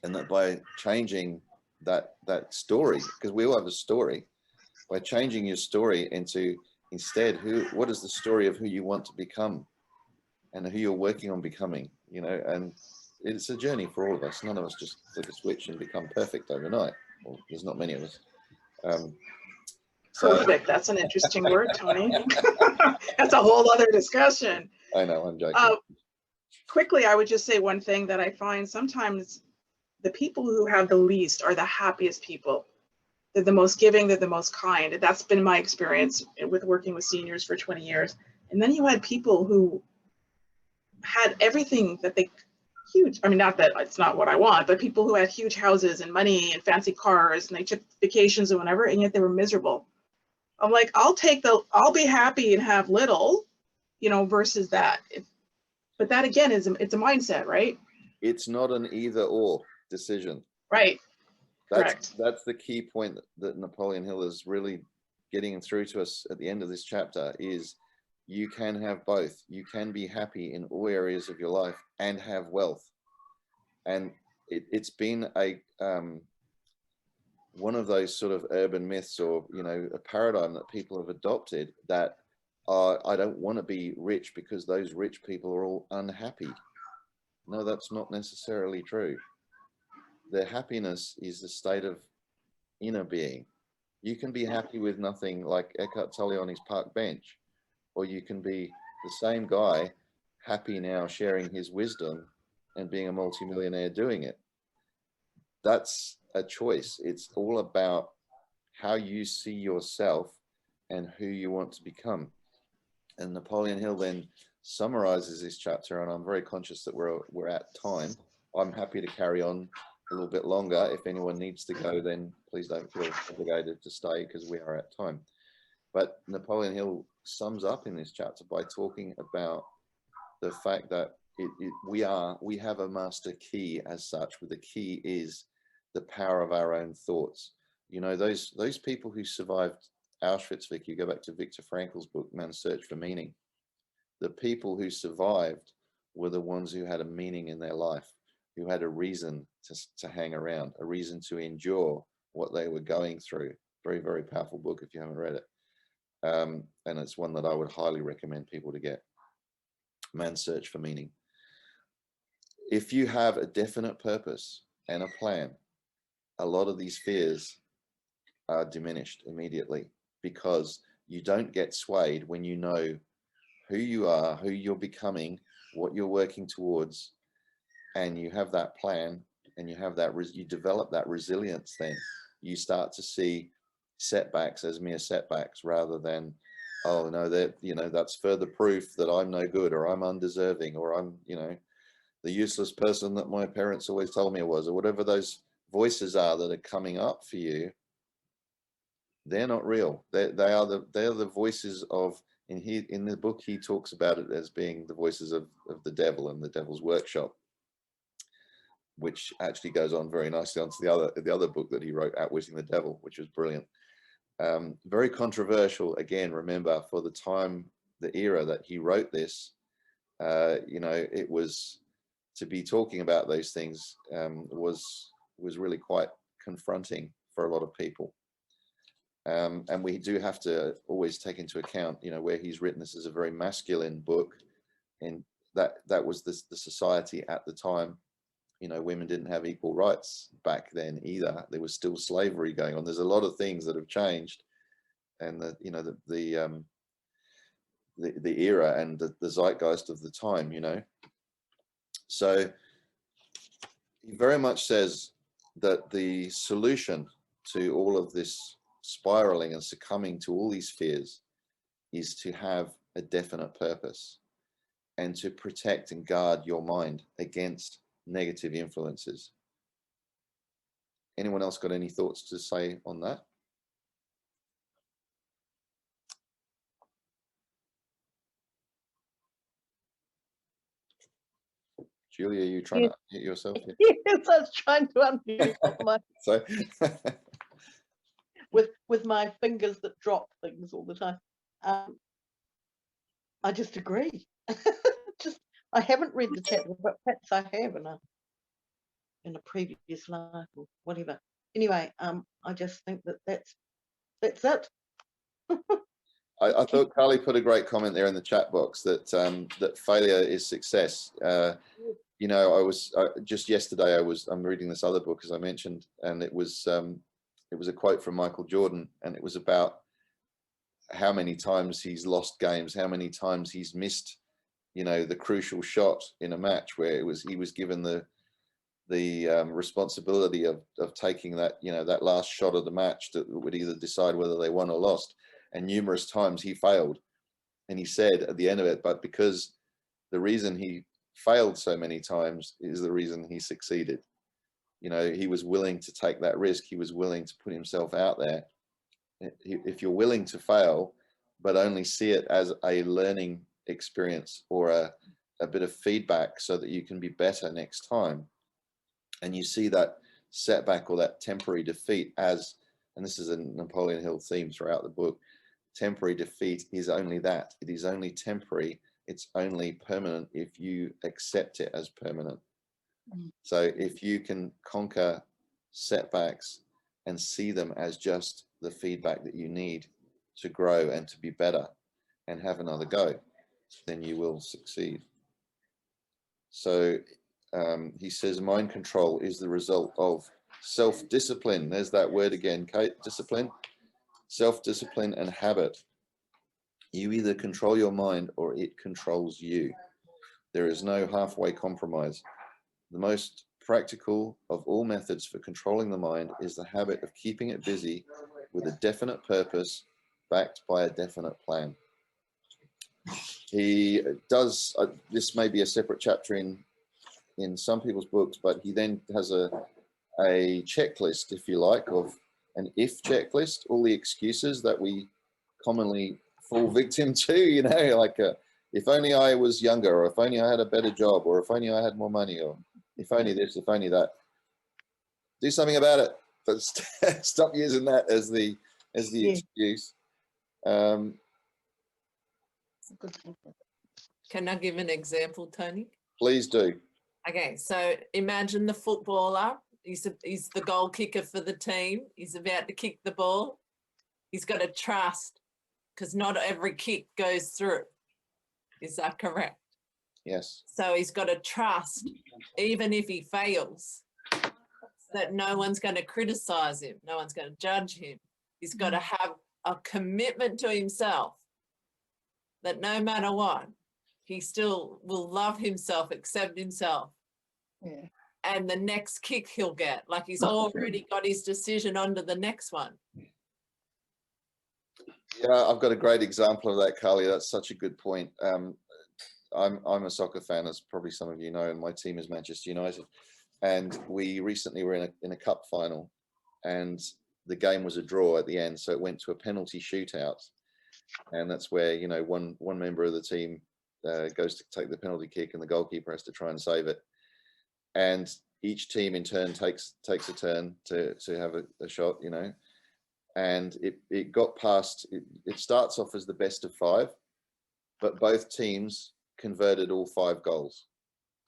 [SPEAKER 1] and that by changing that story, because we all have a story, by changing your story into instead what is the story of who you want to become and who you're working on becoming, you know. And it's a journey for all of us. None of us just flip a switch and become perfect overnight. Well, there's not many of us.
[SPEAKER 2] Perfect. That's an interesting word, Tony. That's a whole other discussion.
[SPEAKER 1] I know, I'm joking.
[SPEAKER 2] Quickly, I would just say one thing that I find sometimes the people who have the least are the happiest people. They're the most giving, they're the most kind. That's been my experience with working with seniors for 20 years. And then you had people who had everything that they, huge, I mean, not that it's not what I want, but people who had huge houses and money and fancy cars, and they took vacations and whatever, and yet they were miserable. I'm like, I'll be happy and have little, you know, versus that. But that again it's a mindset, right?
[SPEAKER 1] It's not an either or decision.
[SPEAKER 2] Right. Correct.
[SPEAKER 1] That's the key point that Napoleon Hill is really getting through to us at the end of this chapter, is you can have both. You can be happy in all areas of your life and have wealth. And it's been a one of those sort of urban myths, or, you know, a paradigm that people have adopted, that I don't want to be rich because those rich people are all unhappy. No, that's not necessarily true. Their happiness is the state of inner being. You can be happy with nothing, like Eckhart Tolle on his park bench, or you can be the same guy happy now sharing his wisdom and being a multimillionaire doing it. That's a choice. It's all about how you see yourself and who you want to become. And Napoleon Hill then summarizes this chapter, and I'm very conscious that we're at time. I'm happy to carry on a little bit longer. If anyone needs to go, then please don't feel obligated to stay, because we are at time. But Napoleon Hill sums up in this chapter by talking about the fact that we have a master key as such, where the key is the power of our own thoughts. You know, those people who survived Auschwitz, Vic, you go back to Viktor Frankl's book, Man's Search for Meaning. The people who survived were the ones who had a meaning in their life, who had a reason to hang around, a reason to endure what they were going through. Very, very powerful book if you haven't read it. And it's one that I would highly recommend people to get. Man's Search for Meaning. If you have a definite purpose and a plan, a lot of these fears are diminished immediately, because you don't get swayed when you know who you are, who you're becoming, what you're working towards, and you have that plan, and you have that, you develop that resilience. Then you start to see setbacks as mere setbacks, rather than, oh no, that, you know, that's further proof that I'm no good, or I'm undeserving, or I'm, you know, the useless person that my parents always told me I was, or whatever those voices are that are coming up for you. They're not real. They are the voices of, in the book he talks about it as being the voices of the devil and the devil's workshop, which actually goes on very nicely onto the other book that he wrote, Outwitting the Devil, which was brilliant. Very controversial, again, remember, for the time, the era that he wrote this. You know, it was, to be talking about those things was really quite confronting for a lot of people. And we do have to always take into account, you know, where he's written this is a very masculine book, and that was the society at the time. You know, women didn't have equal rights back then either. There was still slavery going on. There's a lot of things that have changed, and you know, the era and the zeitgeist of the time, you know. So he very much says that the solution to all of this spiraling and succumbing to all these fears is to have a definite purpose, and to protect and guard your mind against negative influences. Anyone else got any thoughts to say on that? Julia, are you trying to hit yourself?
[SPEAKER 9] Yes, I was trying to unmute my
[SPEAKER 1] So
[SPEAKER 9] with my fingers that drop things all the time. I just agree. I haven't read the chapter, but perhaps I have in a previous life or whatever. Anyway, I just think that's it.
[SPEAKER 1] I thought Carly put a great comment there in the chat box that that failure is success. You know, just yesterday I'm reading this other book, as I mentioned, and it was a quote from Michael Jordan, and it was about how many times he's lost games, how many times he's missed, you know, the crucial shot in a match where he was given the responsibility of taking that, you know, that last shot of the match that would either decide whether they won or lost. And numerous times he failed, and he said at the end of it, but because the reason he failed so many times is the reason he succeeded. You know, he was willing to take that risk. He was willing to put himself out there. If you're willing to fail, but only see it as a learning experience or a bit of feedback so that you can be better next time. And you see that setback or that temporary defeat as, and this is a Napoleon Hill theme throughout the book, temporary defeat is only that. It is only temporary. It's only permanent if you accept it as permanent. So if you can conquer setbacks and see them as just the feedback that you need to grow and to be better and have another go, then you will succeed. So he says mind control is the result of self-discipline. There's that word again, Kate, discipline, self-discipline and habit. You either control your mind or it controls you. There is no halfway compromise. The most practical of all methods for controlling the mind is the habit of keeping it busy with a definite purpose backed by a definite plan. He does, this may be a separate chapter in some people's books, but he then has a checklist, if you like, of an if checklist, all the excuses that we commonly fall victim to, you know, like if only I was younger, or if only I had a better job, or if only I had more money, or if only this, if only that. Do something about it, but stop using that as the excuse.
[SPEAKER 8] Can I give an example, Tony?
[SPEAKER 1] Please do.
[SPEAKER 8] Okay, so imagine the footballer. He's the goal kicker for the team. He's about to kick the ball. He's got to trust, because not every kick goes through. Is that correct?
[SPEAKER 1] Yes.
[SPEAKER 8] So he's got to trust, even if he fails, that no one's going to criticize him. No one's going to judge him. He's got to have a commitment to himself that no matter what, he still will love himself, accept himself.
[SPEAKER 9] Yeah.
[SPEAKER 8] And the next kick he'll get, like he's already got his decision onto the next one.
[SPEAKER 1] Yeah, I've got a great example of that, Carly. That's such a good point. I'm a soccer fan, as probably some of you know, and my team is Manchester United. And we recently were in a cup final, and the game was a draw at the end, so it went to a penalty shootout. And that's where, you know, one member of the team goes to take the penalty kick, and the goalkeeper has to try and save it. And each team in turn takes a turn to have a shot, you know. And it got past, it starts off as the best of 5, but both teams converted all 5 goals.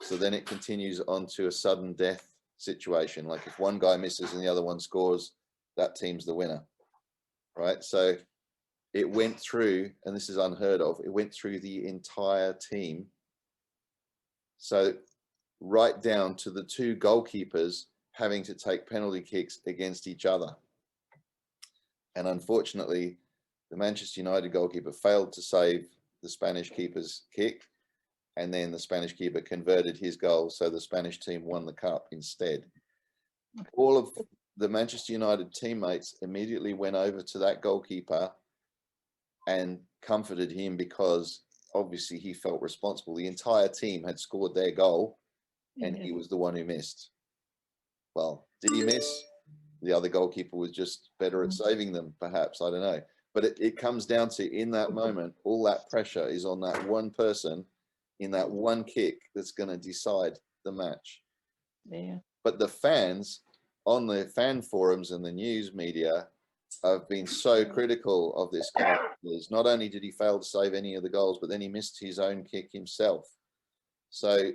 [SPEAKER 1] So then it continues on to a sudden death situation. Like if one guy misses and the other one scores, that team's the winner, right? So it went through, and this is unheard of, it went through the entire team. So right down to the 2 goalkeepers having to take penalty kicks against each other. And unfortunately, the Manchester United goalkeeper failed to save the Spanish keeper's kick, and then the Spanish keeper converted his goal, so the Spanish team won the cup instead. All of the Manchester United teammates immediately went over to that goalkeeper and comforted him, because obviously he felt responsible. The entire team had scored their goal, and he was the one who missed. Well, did he miss? The other goalkeeper was just better at saving them, perhaps, I don't know. But it comes down to, in that moment, all that pressure is on that one person in that one kick that's going to decide the match.
[SPEAKER 9] Yeah.
[SPEAKER 1] But the fans on the fan forums and the news media have been so critical of this guy. Not only did he fail to save any of the goals, but then he missed his own kick himself. So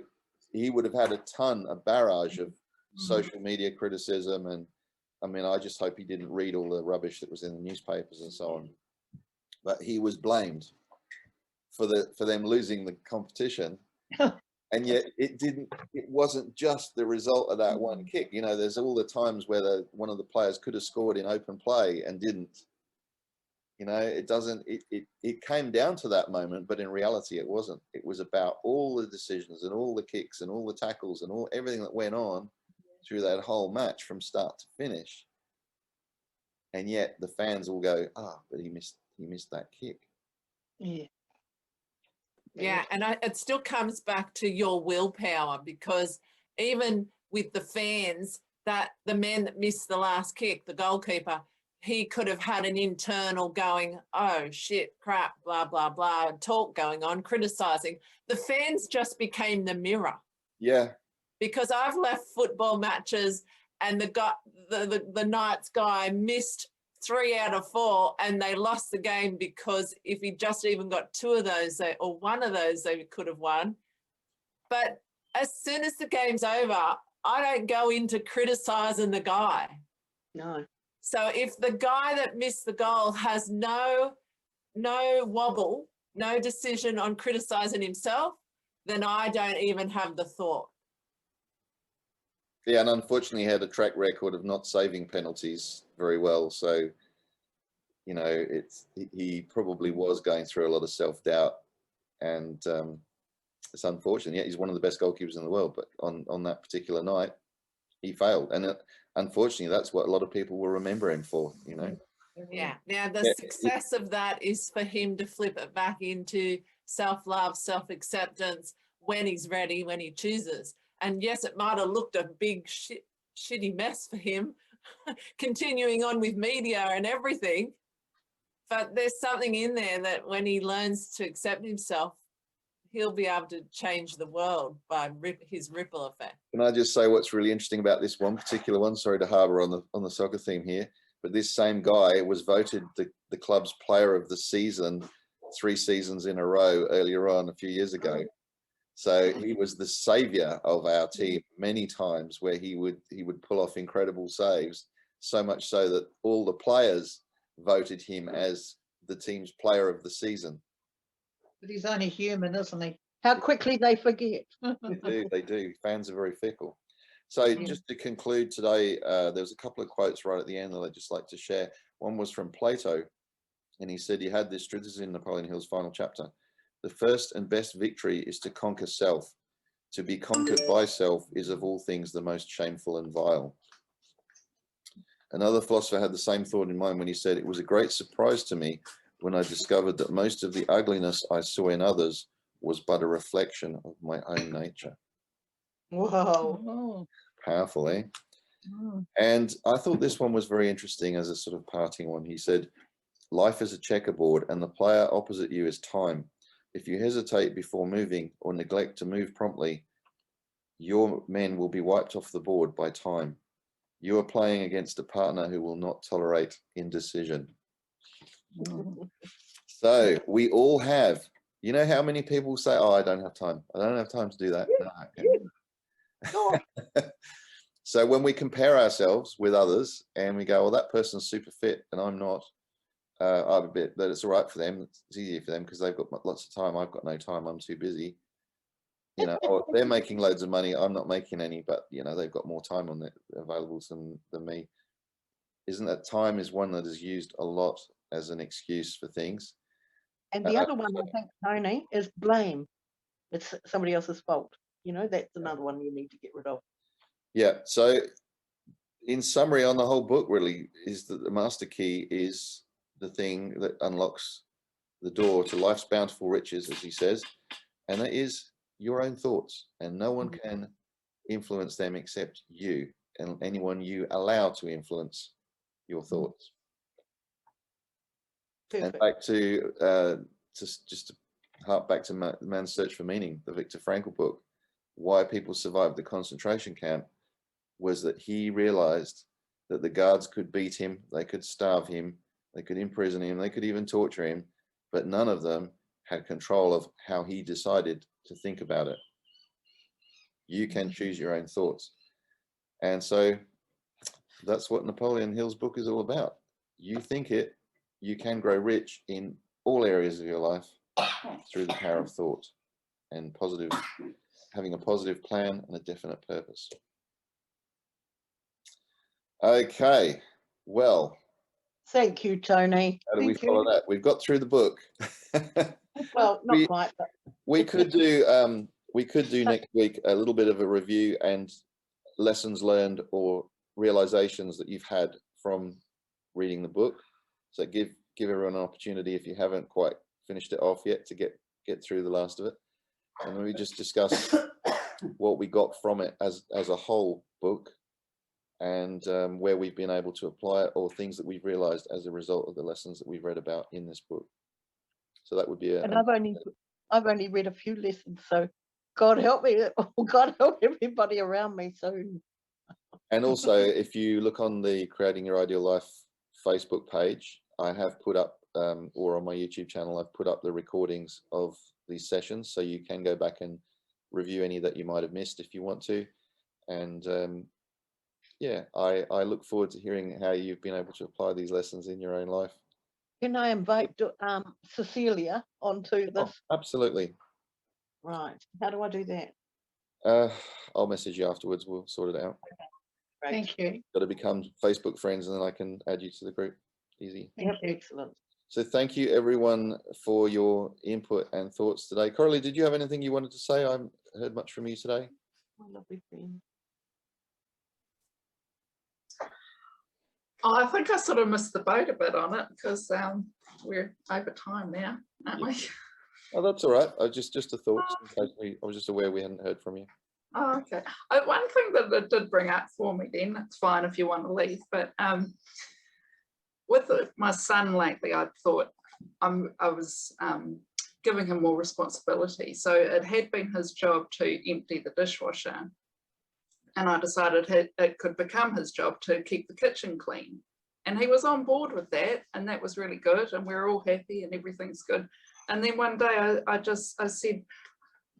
[SPEAKER 1] he would have had a barrage of social media criticism. And I mean, I just hope he didn't read all the rubbish that was in the newspapers and so on. But he was blamed for them losing the competition. And yet it wasn't just the result of that one kick. You know, there's all the times where one of the players could have scored in open play and didn't. You know, it came down to that moment, but in reality it wasn't. It was about all the decisions and all the kicks and all the tackles and everything that went on through that whole match from start to finish. And yet the fans all go, but he missed that kick.
[SPEAKER 9] Yeah.
[SPEAKER 8] Yeah, and it still comes back to your willpower, because even with the fans, that the man that missed the last kick, the goalkeeper, he could have had an internal going, oh shit, crap, blah, blah, blah, talk going on, criticizing. The fans just became the mirror.
[SPEAKER 1] Yeah.
[SPEAKER 8] Because I've left football matches and the Knights guy missed 3 out of 4 and they lost the game because if he just even got 2 of those or 1 of those, they could have won. But as soon as the game's over, I don't go into criticizing the guy.
[SPEAKER 9] No.
[SPEAKER 8] So if the guy that missed the goal has no wobble, no decision on criticizing himself, then I don't even have the thought.
[SPEAKER 1] Yeah, and unfortunately he had a track record of not saving penalties very well. So, you know, he probably was going through a lot of self-doubt, and it's unfortunate. Yeah, he's one of the best goalkeepers in the world, but on that particular night, he failed. And unfortunately, that's what a lot of people will remember him for, you know.
[SPEAKER 8] Yeah. Now, the success of that is for him to flip it back into self-love, self-acceptance when he's ready, when he chooses. And yes, it might have looked a big shitty mess for him, continuing on with media and everything. But there's something in there that when he learns to accept himself, he'll be able to change the world by his ripple effect.
[SPEAKER 1] Can I just say what's really interesting about this one particular one? Sorry to harbour on the soccer theme here, but this same guy was voted the club's player of the season 3 seasons in a row earlier on a few years ago. So he was the saviour of our team many times, where he would pull off incredible saves, so much so that all the players voted him as the team's player of the season.
[SPEAKER 10] But he's only human, isn't he?
[SPEAKER 9] How quickly they forget.
[SPEAKER 1] They do. Fans are very fickle. So just to conclude today, there's a couple of quotes right at the end that I'd just like to share. One was from Plato, and he said he had this, this is in Napoleon Hill's final chapter: the first and best victory is to conquer self. To be conquered by self is of all things the most shameful and vile. Another philosopher had the same thought in mind when he said, it was a great surprise to me when I discovered that most of the ugliness I saw in others was but a reflection of my own nature.
[SPEAKER 9] Whoa.
[SPEAKER 1] Powerful, eh? And I thought this one was very interesting as a sort of parting one. He said, life is a checkerboard and the player opposite you is time. If you hesitate before moving or neglect to move promptly, your men will be wiped off the board by time. You are playing against a partner who will not tolerate indecision. So we all have, you know how many people say, oh, I don't have time. I don't have time to do that. No. So when we compare ourselves with others and we go, well, that person's super fit and I'm not, I'm a bit, that it's all right for them. It's easier for them because they've got lots of time. I've got no time. I'm too busy. You know, or they're making loads of money. I'm not making any, but you know, they've got more time on it available than me. Isn't that time is one that is used a lot as an excuse for things.
[SPEAKER 9] And the other one, I think, Tony, is blame. It's somebody else's fault. You know, that's another one you need to get rid of.
[SPEAKER 1] Yeah. So in summary on the whole book really is that the master key is the thing that unlocks the door to life's bountiful riches, as he says, and that is your own thoughts, and no one can influence them except you and anyone you allow to influence your thoughts. Perfect. And back to just to harp back to Man's Search for Meaning, the Viktor Frankl book, why people survived the concentration camp was that he realized that the guards could beat him, they could starve him, they could imprison him, they could even torture him, but none of them had control of how he decided to think about it. You can choose your own thoughts. And so that's what Napoleon Hill's book is all about. You think it, you can grow rich in all areas of your life through the power of thought and having a positive plan and a definite purpose. Okay, well.
[SPEAKER 9] Thank you, Tony.
[SPEAKER 1] How do we follow that? We've got through the book.
[SPEAKER 9] Well, not quite, but
[SPEAKER 1] we could do next week a little bit of a review and lessons learned or realizations that you've had from reading the book. So give everyone an opportunity, if you haven't quite finished it off yet, to get through the last of it, and then we just discuss what we got from it as a whole book, and where we've been able to apply it, or things that we've realized as a result of the lessons that we've read about in this book. So that would be
[SPEAKER 9] And I've only read a few lessons, so God help me, or God help everybody around me soon.
[SPEAKER 1] And also, if you look on the Creating Your Ideal Life Facebook page, I have put up, or on my YouTube channel, I've put up the recordings of these sessions, so you can go back and review any that you might have missed if you want to. And yeah, I look forward to hearing how you've been able to apply these lessons in your own life.
[SPEAKER 9] Can I invite Cecilia onto this?
[SPEAKER 1] Oh, absolutely.
[SPEAKER 9] Right. How do I do that?
[SPEAKER 1] I'll message you afterwards. We'll sort it out.
[SPEAKER 9] Great.
[SPEAKER 10] Thank you.
[SPEAKER 1] Got to become Facebook friends, and then I can add you to the group. Easy.
[SPEAKER 9] Yep, excellent.
[SPEAKER 1] So thank you everyone for your input and thoughts today. Coralie, did you have anything you wanted to say? I haven't heard much from you today.
[SPEAKER 9] My lovely friend.
[SPEAKER 5] Oh, I think I sort of missed the boat a bit on it because we're over time now, aren't we?
[SPEAKER 1] Oh, that's all right. Just a thought. In case I was just aware we hadn't heard from you.
[SPEAKER 5] Oh, okay. One thing that it did bring up for me then, it's fine if you want to leave, but with my son lately, I thought I was giving him more responsibility. So it had been his job to empty the dishwasher, and I decided it could become his job to keep the kitchen clean. And he was on board with that, and that was really good, and we're all happy and everything's good. And then one day I said,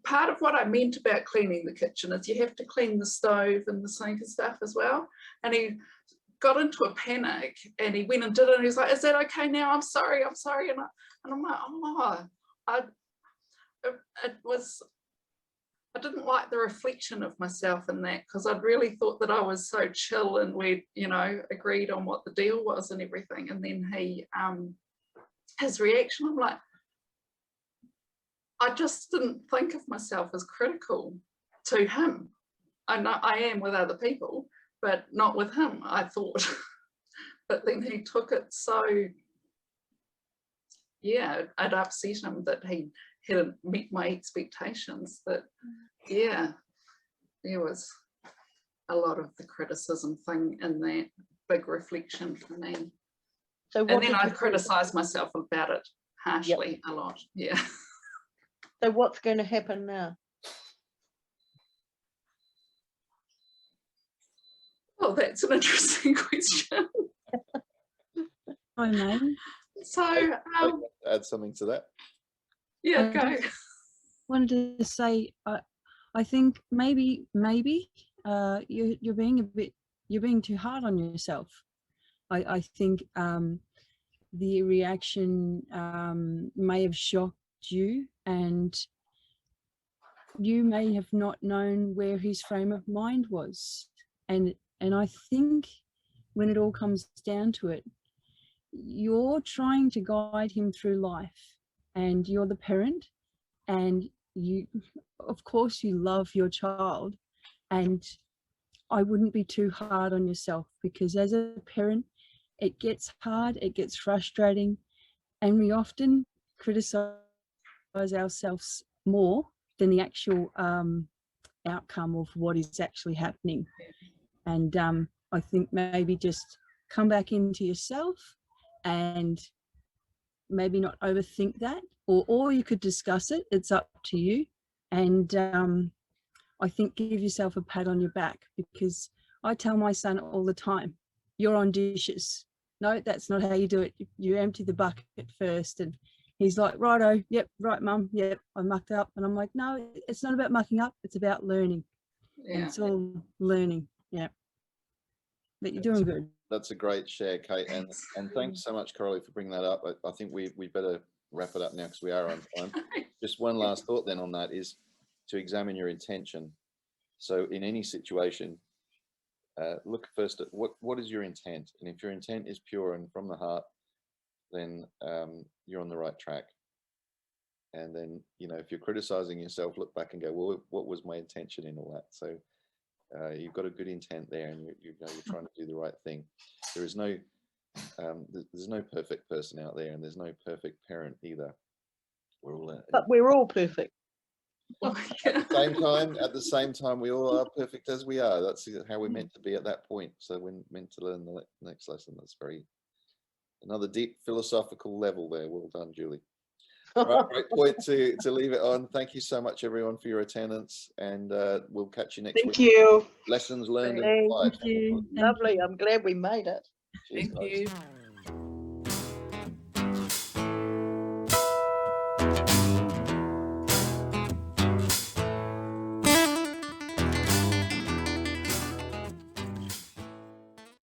[SPEAKER 5] part of what I meant about cleaning the kitchen is you have to clean the stove and the sink and stuff as well. And he got into a panic and he went and did it, and he was like, is that okay now? I'm sorry. And I'm like, oh, I didn't like the reflection of myself in that, because I'd really thought that I was so chill and we'd, you know, agreed on what the deal was and everything. And then he, his reaction, I'm like, I just didn't think of myself as critical to him. I know I am with other people, but not with him, I thought. But then he took it so, yeah, it upset him that he hadn't met my expectations, that, yeah, there was a lot of the criticism thing in that big reflection for me.
[SPEAKER 9] So
[SPEAKER 5] and then I criticised myself about it harshly a lot, yeah.
[SPEAKER 9] So what's going to happen now?
[SPEAKER 5] Well, that's an interesting question.
[SPEAKER 6] I know.
[SPEAKER 5] So,
[SPEAKER 1] add something to that.
[SPEAKER 5] Yeah, go.
[SPEAKER 6] Wanted to say, I think maybe you're being too hard on yourself. I think the reaction may have shocked you, and you may have not known where his frame of mind was, and I think when it all comes down to it, you're trying to guide him through life, and you're the parent, and you, of course, you love your child, and I wouldn't be too hard on yourself, because as a parent, it gets hard, it gets frustrating, and we often criticize ourselves more than the actual outcome of what is actually happening. And I think maybe just come back into yourself and maybe not overthink that, or you could discuss it. It's up to you. And I think give yourself a pat on your back, because I tell my son all the time, you're on dishes. No, that's not how you do it. You empty the bucket first. And he's like, righto, yep, right, mum, yep, I mucked up. And I'm like, no, it's not about mucking up, it's about learning. Yeah. And it's all learning, yeah. But you're doing good.
[SPEAKER 1] That's a great share, Kate, and thanks so much, Coralie, for bringing that up. I think we better wrap it up now because we are on time. Just one last thought then on that is to examine your intention. So in any situation, look first at what is your intent, and if your intent is pure and from the heart, then you're on the right track. And then, you know, if you're criticizing yourself, look back and go, well, what was my intention in all that? So you've got a good intent there, and you're trying to do the right thing. There is no there's no perfect person out there, and there's no perfect parent either. We're all
[SPEAKER 9] but we're all perfect.
[SPEAKER 1] At the same time, we all are perfect as we are. That's how we're meant to be at that point. So we're meant to learn the next lesson. That's another deep philosophical level there. Well done, Julie. Right, great point to leave it on. Thank you so much, everyone, for your attendance, and we'll catch you next week.
[SPEAKER 2] Thank you.
[SPEAKER 1] Lessons learned and
[SPEAKER 9] Thank
[SPEAKER 1] applied.
[SPEAKER 6] Thank you.
[SPEAKER 9] Lovely. I'm glad we made it.
[SPEAKER 1] Cheers,
[SPEAKER 8] Thank
[SPEAKER 1] guys.
[SPEAKER 8] you.